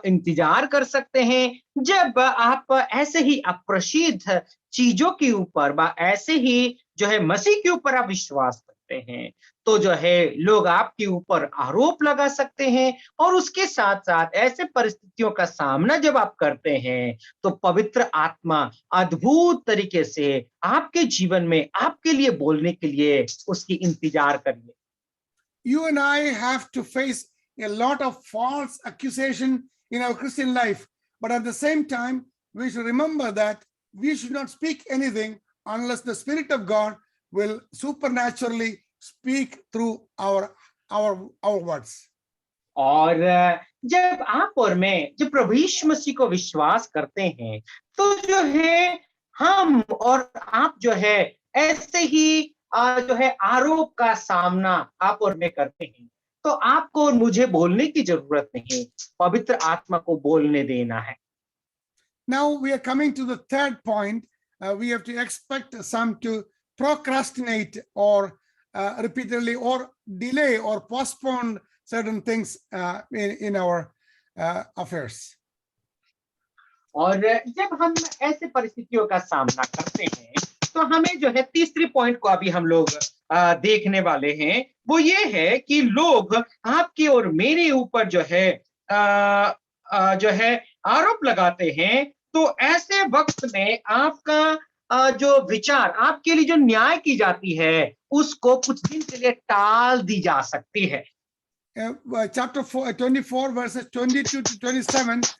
इंतजार कर सकते हैं, जब आप ऐसे ही अप्रसिद्ध चीजों के ऊपर ऐसे ही जो है मसीह के ऊपर आप विश्वास करते हैं, तो जो है लोग आपके ऊपर आरोप लगा सकते हैं और उसके साथ साथ ऐसे परिस्थितियों का सामना जब आप करते हैं तो पवित्र आत्मा अद्भुत तरीके से आपके जीवन में आपके लिए बोलने के लिए उसकी इंतजार करिए। You and I have to face a lot of false accusation in our Christian life, but at the same time we should remember that we should not speak anything unless the Spirit of God will supernaturally speak through our words. और जब आप और मैं जब प्रभु यीशु मसीह को विश्वास करते हैं तो जो है हम और आप जो है ऐसे ही जो है आरोप का सामना आप और मैं करते हैं, तो आपको और मुझे बोलने की जरूरत नहीं, पवित्र आत्मा को बोलने देना है। Now we are coming to the third point. We have to expect some to procrastinate or repeatedly or delay or postpone certain things in our affairs. और जब हम ऐसे परिस्थितियों का सामना करते हैं तो हमें जो है तीसरी पॉइंट को अभी हम लोग देखने वाले हैं, वो ये है कि लोग आपके और मेरे ऊपर जो है आरोप लगाते हैं, तो ऐसे वक्त में आपका जो विचार, आपके लिए जो न्याय की जाती है उसको कुछ दिन के लिए टाल दी जा सकती है। Chapter 24 verses 22 to 27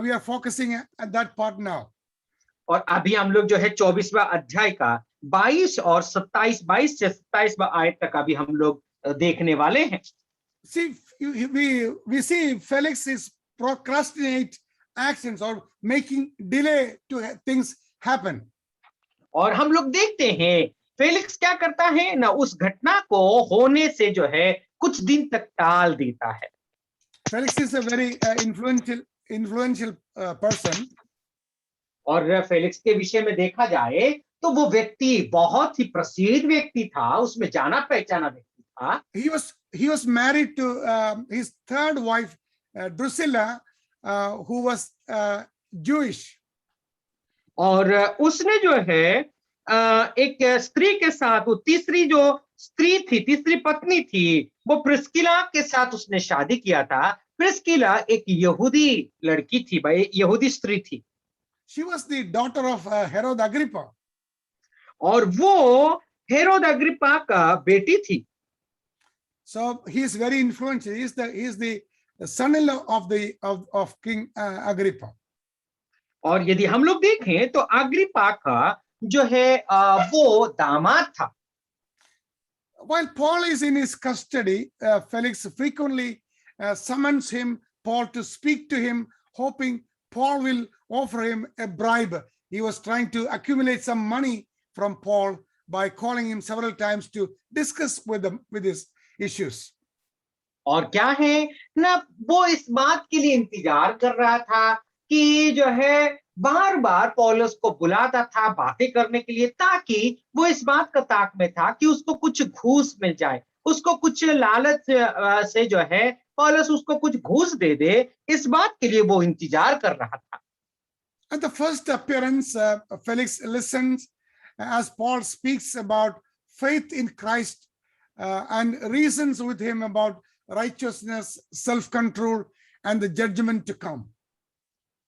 we are focusing at that part now. और अभी हम लोग जो है 24वां अध्याय का 22 और 27 से 27वां आयत तक अभी हम लोग देखने वाले हैं। See, we see Felix is procrastinate actions or making delay to things happen. और हम लोग देखते हैं फेलिक्स क्या करता है ना, उस घटना को होने से जो है कुछ दिन तक टाल देता है। Felix is a very influential person. और फेलिक्स के विषय में देखा जाए तो वो व्यक्ति बहुत ही प्रसिद्ध व्यक्ति था, उसमें जाना पहचाना व्यक्ति था। He was married to his third wife Drusilla, who was Jewish. और उसने जो है एक स्त्री के साथ, वो तीसरी जो स्त्री थी, तीसरी पत्नी थी, वो प्रिस्किला के साथ उसने शादी किया था। प्रिस्किला एक यहूदी लड़की थी, भाई यहूदी स्त्री थी। She was the daughter of Herod Agrippa. और वो हेरोद अग्रिप्पा का बेटी थी। So he is very influential. He is the son-in-law of King Agrippa. और यदि हम लोग देखें तो अग्रिप्पा का जो है वो दामाद था. While Paul is in his custody, Felix frequently summons Paul to speak to him, hoping Paul will offer him a bribe. He was trying to accumulate some money from Paul by calling him several times to discuss with his issues. और क्या है ना, वो इस बात के लिए इंतजार कर रहा था कि जो है बार बार पौलुस को बुलाता था बातें करने के लिए, ताकि वो इस बात का ताक में था कि उसको कुछ घूस मिल जाए, उसको कुछ लालच से जो है पौलुस उसको कुछ घूस दे दे, इस बात के लिए वो इंतजार कर रहा था. At the first appearance, Felix listens as Paul speaks about faith in Christ and reasons with him about righteousness, self-control, and the judgment to come.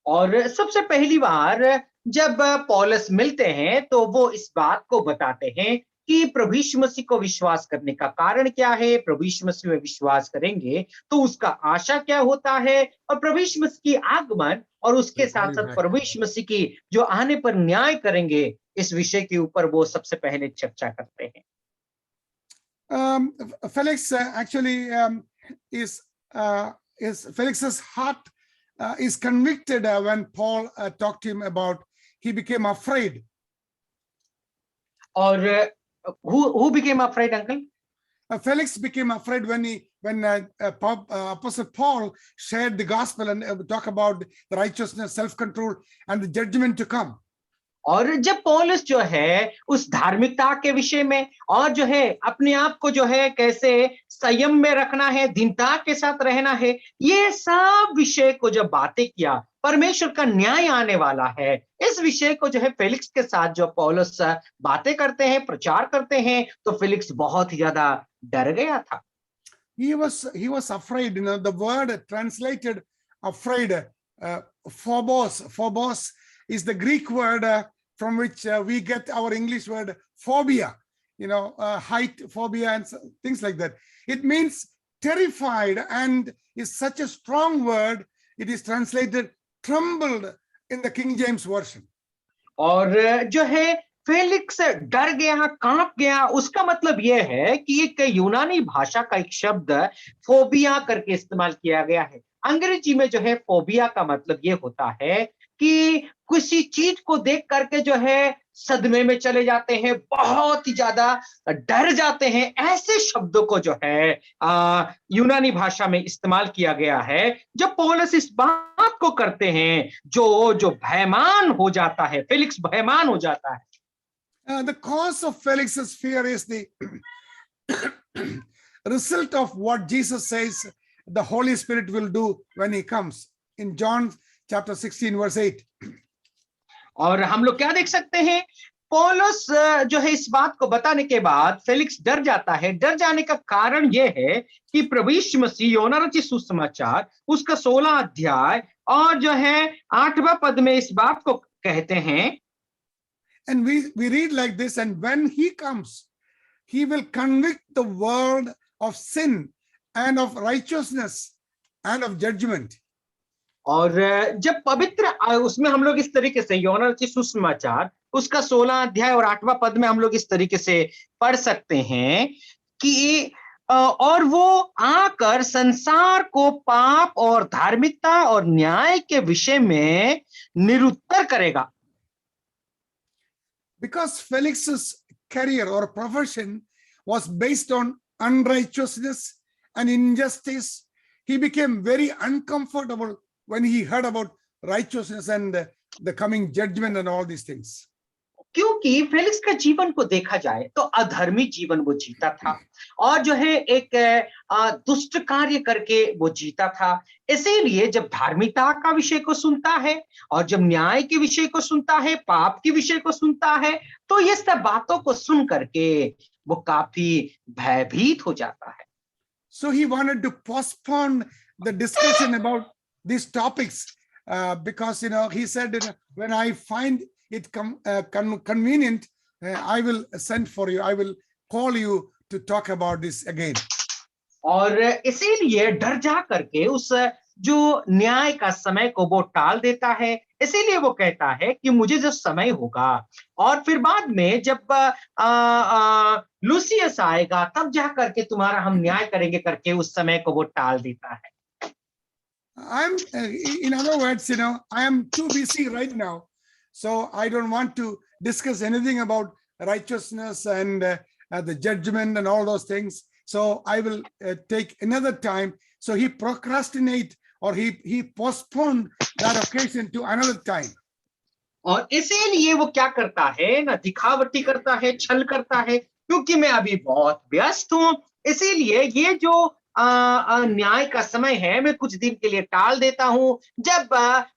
और सबसे पहली बार जब पौलुस मिलते हैं तो वो इस बात को बताते हैं कि प्रभु यीशु मसीह को विश्वास करने का कारण क्या है, प्रभु यीशु मसीह में विश्वास करेंगे तो उसका आशा क्या होता है, और प्रभु यीशु मसीह की आगमन और उसके साथ साथ प्रभु यीशु मसीह की जो आने पर न्याय करेंगे, इस विषय के ऊपर वो सबसे पहले चर्चा करते हैं. Felix actually is Felix's heart is convicted when Paul talked to him about he became afraid. और who became afraid, uncle? Felix became afraid when Apostle Paul shared the gospel and talk about the righteousness, self-control, and the judgment to come. और जब पौलुस जो है उस धार्मिकता के विषय में और जो है अपने आप को जो है कैसे संयम में रखना है, दीनता के साथ रहना है, ये सब विषय को जब बातें किया, परमेश्वर का न्याय आने वाला है, इस विषय को जो है फेलिक्स के साथ जो पौलुस बातें करते हैं, प्रचार करते हैं, तो फेलिक्स बहुत ही ज्यादा डर गया था. He was afraid. The word translated afraid, phobos is the Greek word from which we get our English word phobia, height phobia and things like that. It means terrified and is such a strong word. It is translated trembled in the King James Version. और जो है Felix डर गया, कांप गया, उसका मतलब यह है कि एक यूनानी भाषा का एक शब्द फोबिया करके इस्तेमाल किया गया है. अंग्रेजी में जो है फोबिया का मतलब ये होता है कि किसी चीज को देख करके जो है सदमे में चले जाते हैं, बहुत ही ज्यादा डर जाते हैं. ऐसे शब्दों को जो है यूनानी भाषा में इस्तेमाल किया गया है जब पौलुस इस बात को करते हैं, जो भयमान हो जाता है, फेलिक्स भयमान हो जाता है. The cause of Felix's fear is the result of what Jesus says the Holy Spirit will do when he comes in John chapter 16 verse 8. और हम लोग क्या देख सकते हैं, पौलुस जो है इस बात को बताने के बाद फेलिक्स डर जाता है. डर जाने का कारण यह है कि प्रभु यीशु मसीह यूहन्ना रचित सुसमाचार उसका 16 अध्याय और जो है 8वां पद में इस बात को कहते हैं. And we read like this, and when he comes, he will convict the world of sin and of righteousness and of judgment. और जब पवित्र उसमें हम लोग इस तरीके से यूहन्ना रचित सुसमाचार उसका 16 अध्याय और 8वां पद में हम लोग इस तरीके से पढ़ सकते हैं कि और वो आकर संसार को पाप और धार्मिकता और न्याय के विषय में निरुत्तर करेगा. Because Felix's career or profession was based on unrighteousness and injustice, he became very uncomfortable when he heard about righteousness and the coming judgment and all these things. क्योंकि फेलिक्स का जीवन को देखा जाए तो अधर्मी जीवन वो जीता था और जो है एक दुष्ट कार्य करके वो जीता था. इसीलिए जब धार्मिकता का विषय को सुनता है और जब न्याय के विषय को सुनता है, पाप के विषय को सुनता है, तो ये सब बातों को सुन करके वो काफी भयभीत हो जाता है. So he wanted to postpone the discussion about these topics because he said, when I find it convenient, I will send for you. I will call you to talk about this again. और इसीलिए डर जा करके उस जो न्याय का समय को वो टाल देता है। इसीलिए वो कहता है कि मुझे जो समय होगा, और फिर बाद में जब लूसियस आएगा तब जा करके तुम्हारा हम न्याय करेंगे करके उस समय को वो टाल देता है। In other words, I am too busy right now, so I don't want to discuss anything about righteousness and the judgment and all those things. So I will take another time. So he procrastinate, or he postponed that occasion to another time. और इसीलिए वो क्या करता है ना, दिखावटी करता है, छल करता है, क्योंकि मैं अभी बहुत व्यस्त हूं, इसीलिए ये जो न्याय का समय है मैं कुछ दिन के लिए टाल देता हूं। जब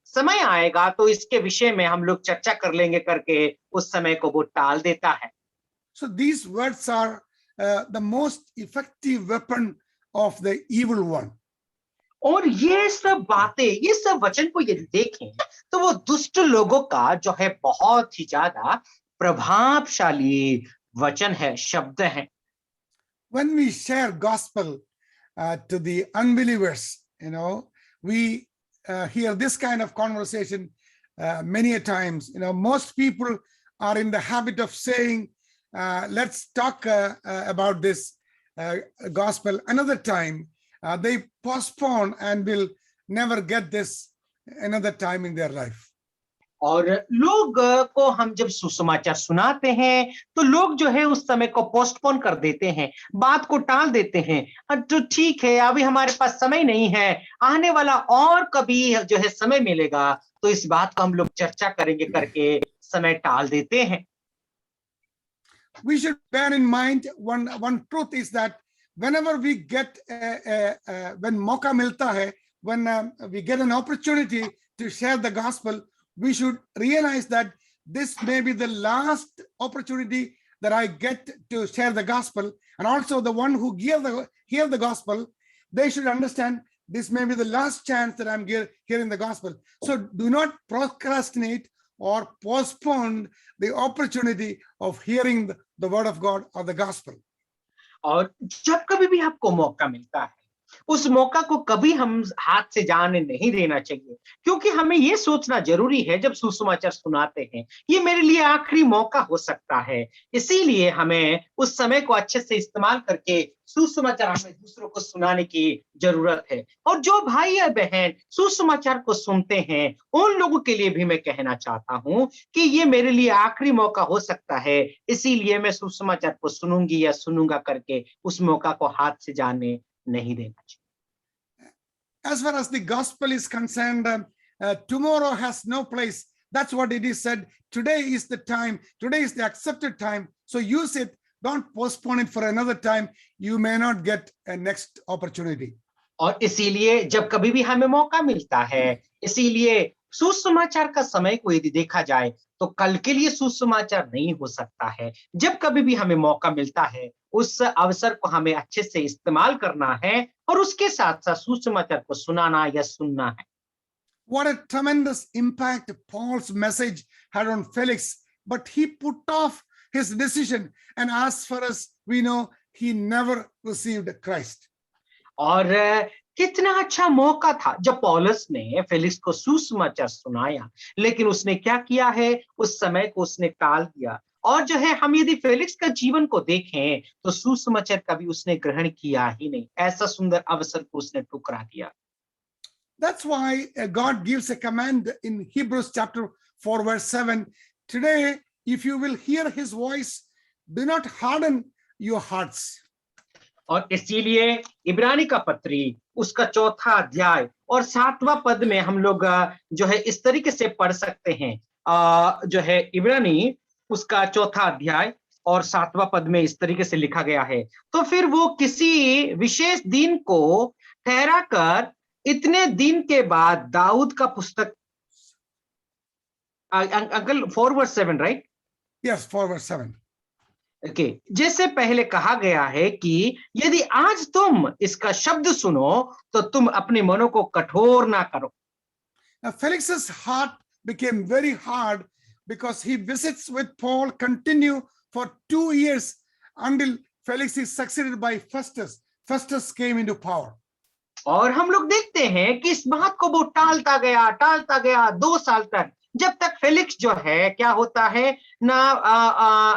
समय आएगा तो इसके विषय में हम लोग चर्चा कर लेंगे करके उस समय को वो टाल देता है। So these words are the most effective weapon of the evil one. और ये सब बातें, ये सब वचन को यदि देखें तो वो दुष्ट लोगों का जो है बहुत ही ज्यादा प्रभावशाली वचन है, शब्द है। When we share gospel to the unbelievers, we hear this kind of conversation many a times. Most people are in the habit of saying, let's talk about this gospel another time. They postpone and will never get this another time in their life. और लोग को हम जब सुसमाचार सुनाते हैं तो लोग जो है उस समय को पोस्टपोन कर देते हैं, बात को टाल देते हैं। तो ठीक है, अभी हमारे पास समय नहीं है, आने वाला और कभी जो है समय मिलेगा तो इस बात को हम लोग चर्चा करेंगे करके समय टाल देते हैं। We should bear in mind one truth is that whenever we get when mauka milta hai, when we get an opportunity to share the gospel, we should realize that this may be the last opportunity that I get to share the gospel, and also the one who hear the gospel, they should understand this may be the last chance that I'm hearing the gospel. So do not procrastinate or postpone the opportunity of hearing the word of God or the gospel. और जब कभी भी आपको मौका मिलता है उस मौका को कभी हम हाथ से जाने नहीं देना चाहिए, क्योंकि हमें ये सोचना जरूरी है जब सुसमाचार सुनाते हैं ये मेरे लिए आखिरी मौका हो सकता है। इसीलिए हमें उस समय को अच्छे से इस्तेमाल करके सुसमाचार हमें दूसरों को सुनाने की जरूरत है। और जो भाई या बहन सुसमाचार को सुनते हैं उन लोगों के लिए भी मैं कहना चाहता हूं कि ये मेरे लिए आखिरी मौका हो सकता है, इसीलिए मैं सुसमाचार को सुनूंगी या सुनूंगा करके उस मौका को हाथ से जाने नहीं देना चाहिए। As far as the gospel is concerned, tomorrow has no place. That's what it is said. Today is the time. Today is the accepted time. So use it. Don't postpone it for another time. You may not get a next opportunity. और इसीलिए जब कभी भी हमें मौका मिलता है, इसीलिए सुसमाचार का समय को यदि देखा जाए तो कल के लिए सुसमाचार नहीं हो सकता है। जब कभी भी हमें मौका मिलता है उस अवसर को हमें अच्छे से इस्तेमाल करना है और उसके साथ साथ सुसमाचार को सुनाना या सुनना है। What a tremendous impact Paul's message had on Felix, but he put off his decision, and as far as we know, he never received Christ. और कितना अच्छा मौका था जब पौलुस ने फेलिक्स को सुसमाचार सुनाया, लेकिन उसने क्या किया है, उस समय को उसने टाल दिया। और जो है हम यदि फेलिक्स का जीवन को देखें तो सुसमाचार कभी उसने ग्रहण किया ही नहीं, ऐसा सुंदर अवसर को उसने ठुकरा दिया। That's why God gives a command in Hebrews chapter 4 verse 7. Today, if you will hear his voice, do not harden your hearts. और इसीलिए इब्रानी का पत्री उसका 4था अध्याय और 7वां पद में हम लोग जो है इस तरीके से पढ़ सकते हैं। जो है इब्रानी उसका 4था अध्याय और 7वां पद में इस तरीके से लिखा गया है, तो फिर वो किसी विशेष दिन को ठहरा कर इतने दिन के बाद दाऊद का पुस्तक, uncle 4 verse 7 right? Yes, 4 verse 7. Okay, जैसे पहले कहा गया है कि यदि आज तुम इसका शब्द सुनो तो तुम अपने मनों को कठोर ना करो। Now, Felix's heart became very hard because he visits with Paul continue for 2 years until Felix is succeeded by Festus. Festus came into power. और हम लोग देखते हैं कि इस बात को वो टालता गया 2 साल तक, जब तक फेलिक्स जो है क्या होता है ना,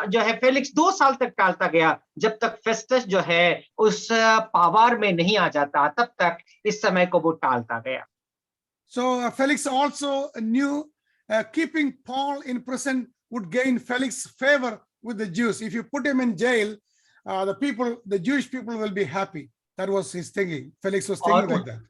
जो है फेलिक्स 2 साल तक टालता गया, जब तक फेस्टस जो है उस पावर में नहीं आ जाता, तब तक इस समय को वो टालता गया। So Felix also knew keeping Paul in prison would gain Felix favor with the Jews. If you put him in jail, the Jewish people will be happy. That was his thinking. Felix was thinking like that.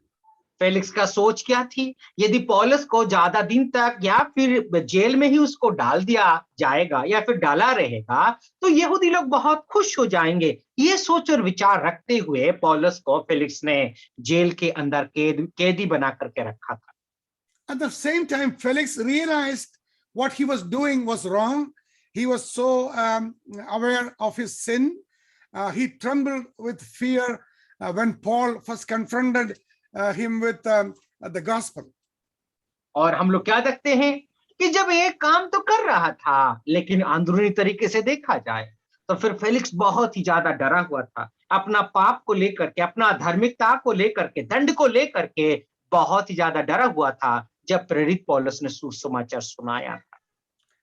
Felix का सोच क्या थी? यदि पौलुस को ज्यादा दिन तक या फिर जेल में ही उसको डाल दिया जाएगा या फिर डाला रहेगा, तो यहूदी लोग बहुत खुश हो जाएंगे। ये सोच और विचार रखते हुए पौलुस को फेलिक्स ने जेल के अंदर कैदी बना करके रखा था। At the same time, Felix realized what he was doing was wrong. He was so aware of his sin. He trembled with fear when Paul first confronted him with the gospel. और हम लोग क्या देखते हैं कि जब एक काम तो कर रहा था, लेकिन अंदरूनी तरीके से देखा जाए तो फिर फेलिक्स बहुत ही ज्यादा डरा हुआ था, अपना पाप को लेकर के, अपना धार्मिकता को लेकर के, दंड को लेकर के बहुत ही ज्यादा डरा हुआ था जब प्रेरित पौलुस ने सुसमाचार सुनाया था।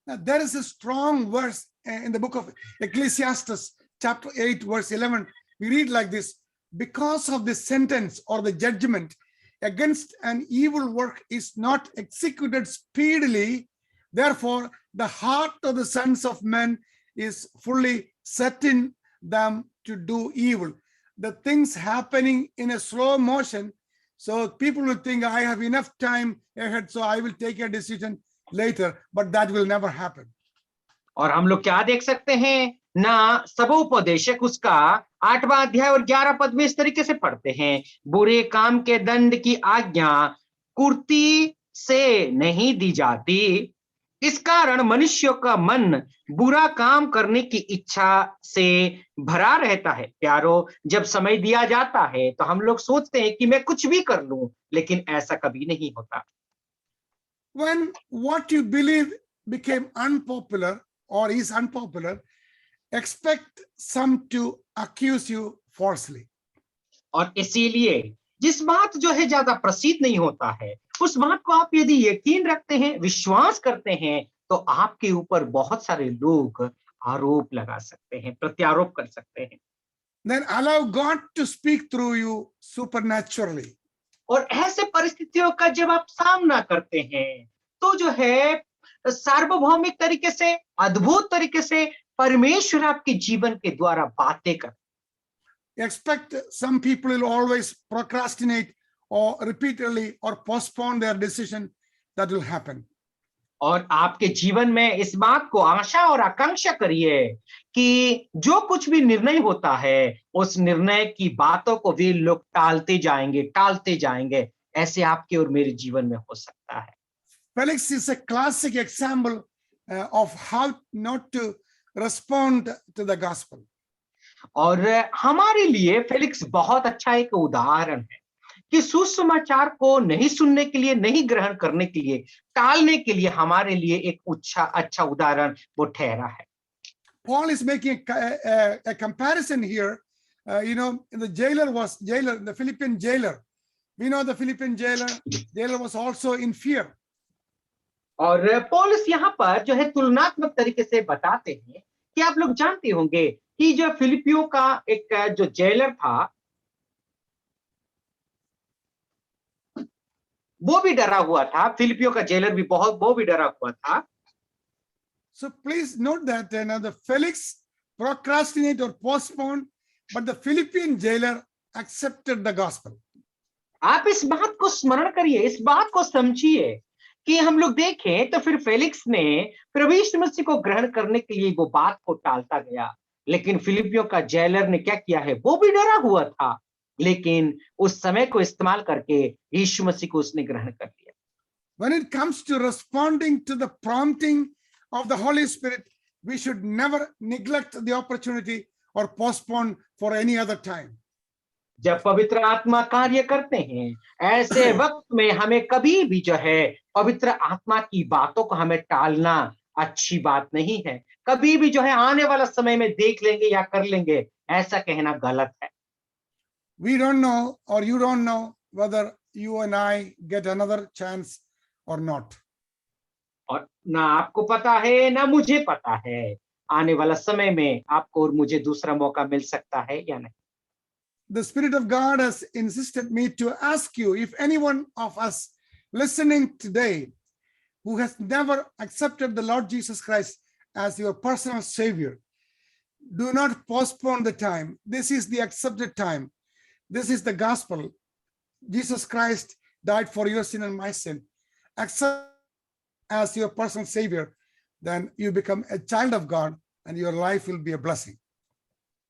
Now, there is a strong verse in the book of Ecclesiastes, chapter 8, verse 11. We read like this: because of the sentence or the judgment against an evil work is not executed speedily, therefore the heart of the sons of men is fully set in them to do evil. The things happening in a slow motion, so people will think, I have enough time ahead, so I will take a decision later, but that will never happen. और हम लोग क्या देख सकते हैं ना, सबोपदेशक उसका 8वां अध्याय और 11 पद में इस तरीके से पढ़ते हैं, बुरे काम के दंड की आज्ञा कुर्ती से नहीं दी जाती, इस कारण मनुष्यों का मन बुरा काम करने की इच्छा से भरा रहता है। प्यारो, जब समय दिया जाता है तो हम लोग सोचते हैं कि मैं कुछ भी कर लूं, लेकिन ऐसा कभी नहीं होता। When what you believe became unpopular or is unpopular, expect some to accuse you falsely. और इसीलिए जिस बात जो है ज्यादा प्रसिद्ध नहीं होता है, उस बात को आप यदि यकीन रखते हैं, विश्वास करते हैं, तो आपके ऊपर बहुत सारे लोग आरोप लगा सकते हैं, प्रत्यारोप कर सकते हैं। Then allow God to speak through you supernaturally. और ऐसे परिस्थितियों का जब आप सामना करते हैं, तो जो है सार्वभौमिक तरीके से, अद्भुत तरीके से परमेश्वर आपके जीवन के द्वारा बातें कर। Expect some people will always procrastinate or repeatedly or postpone their decision. That will happen. और आपके जीवन में इस बात को आशा और आकांक्षा करिए कि जो कुछ भी निर्णय होता है, उस निर्णय की बातों को वे लोग टालते जाएंगे। ऐसे आपके और मेरे जीवन में हो सकता है। Felix is a classic example of how not to respond to the gospel. और हमारे लिए फेलिक्स बहुत अच्छा एक उदाहरण है कि सुसमाचार को नहीं सुनने के लिए, नहीं ग्रहण करने के लिए, टालने के लिए हमारे लिए एक अच्छा उदाहरण वो ठहरा है। Paul is making a comparison here. The the Philippian jailer. We know the Philippian jailer was also in fear. और पौलुस यहाँ पर जो है तुलनात्मक तरीके से बताते हैं कि आप लोग जानते होंगे कि जो फिलिपियों का एक जो जेलर था, वो भी डरा हुआ था। फिलिपियों का जेलर भी वो भी डरा हुआ था। So please note that the Felix procrastinated or postponed, but the Philippian jailer accepted the gospel. आप इस बात को स्मरण करिए, इस बात को समझिए कि हम लोग देखें तो फिर फेलिक्स ने प्रभु यीशु मसीह को ग्रहण करने के लिए वो बात को टालता गया, लेकिन फिलिपियों का जेलर ने क्या किया है, वो भी डरा हुआ था, लेकिन उस समय को इस्तेमाल करके यीशु मसीह को उसने ग्रहण कर लिया। When it comes to responding to the prompting of the Holy Spirit, we should never neglect the opportunity or postpone for any other time. जब पवित्र आत्मा कार्य करते हैं, ऐसे वक्त में हमें कभी भी जो है पवित्र आत्मा की बातों को हमें टालना अच्छी बात नहीं है। कभी भी जो है आने वाला समय में देख लेंगे या कर लेंगे, ऐसा कहना गलत है। We don't know, or you don't know, whether you and I get another chance or not. और ना आपको पता है ना मुझे पता है आने वाला समय में आपको और मुझे दूसरा मौका मिल सकता है या नहीं। The Spirit of God has insisted me to ask you, if anyone of us listening today who has never accepted the Lord Jesus Christ as your personal Savior, do not postpone the time. This is the accepted time. This is the gospel. Jesus Christ died for your sin and my sin. Accept as your personal Savior, then you become a child of God and your life will be a blessing.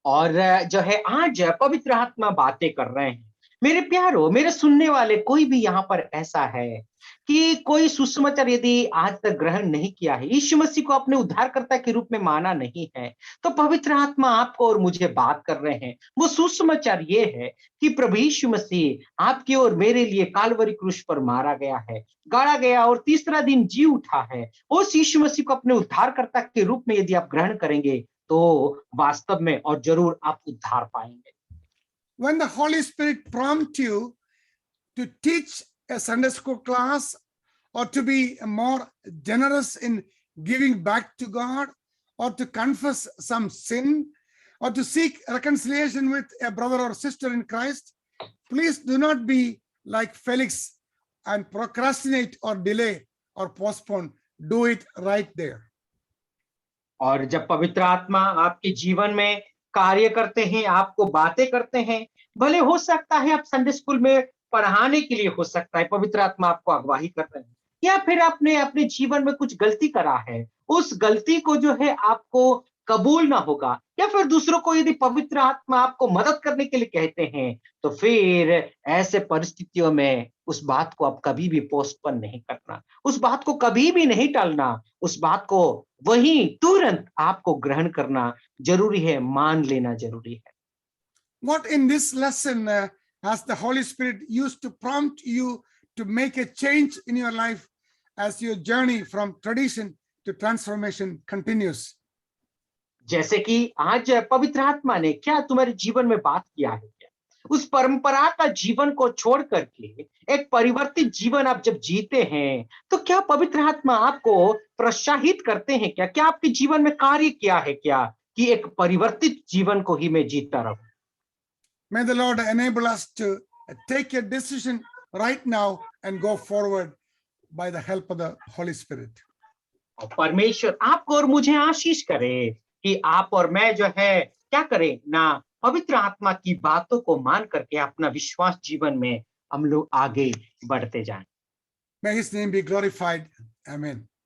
और जो है आज पवित्र आत्मा बातें कर रहे हैं। मेरे प्यारो, मेरे सुनने वाले कोई भी यहाँ पर ऐसा है कि कोई सुसमाचार यदि आज तक ग्रहण नहीं किया है, यीशु मसीह को अपने उद्धारकर्ता के रूप में माना नहीं है, तो पवित्र आत्मा आपको और मुझे बात कर रहे हैं। वो सुसमाचार ये है कि प्रभु यीशु मसीह आपके और मेरे लिए काल्वरी क्रूस पर मारा गया है, गाड़ा गया और तीसरा दिन जी उठा है। उस यीशु मसीह को अपने उद्धारकर्ता के रूप में यदि आप ग्रहण करेंगे तो वास्तव में और जरूर आप उद्धार पाएंगे। When the Holy Spirit prompts you to teach a Sunday school class or to be more generous in giving back to God or to confess some sin or to seek reconciliation with a brother or sister in Christ, please do not be like Felix and procrastinate or delay or postpone. Do it right there. और जब पवित्र आत्मा आपके जीवन में कार्य करते हैं, आपको बातें करते हैं, भले हो सकता है आप संडे स्कूल में पढ़ाने के लिए हो सकता है पवित्र आत्मा आपको अगुवाई कर रहे हैं, या फिर आपने अपने जीवन में कुछ गलती करा है, उस गलती को जो है आपको कबूलना होगा, या फिर दूसरों को यदि पवित्र आत्मा आपको मदद करने के लिए कहते हैं, तो फिर ऐसे परिस्थितियों में उस बात को आप कभी भी पोस्टपोन नहीं करना, उस बात को कभी भी नहीं टालना, उस बात को वही तुरंत आपको ग्रहण करना जरूरी है, मान लेना जरूरी है। What in this lesson has the Holy Spirit used to prompt you to make a change in your life as your journey from tradition to transformation continues? जैसे कि आज पवित्र आत्मा ने क्या तुम्हारे जीवन में बात किया है क्या? उस परंपरा का जीवन को छोड़ करके एक परिवर्तित जीवन आप जब जीते हैं, तो क्या पवित्र आत्मा आपको प्रोत्साहित करते हैं क्या? क्या आपके जीवन में कार्य किया है क्या कि एक परिवर्तित जीवन को ही मैं जीता रहूं? May the Lord enable us to take a decision right now and go forward by the help of the Holy Spirit. और परमेश्वर आपको और मुझे आशीष करे कि आप और मैं जो है क्या करें ना, पवित्र आत्मा की बातों को मान करके अपना विश्वास जीवन में हम लोग आगे बढ़ते जाएं। May his name be glorified. Amen.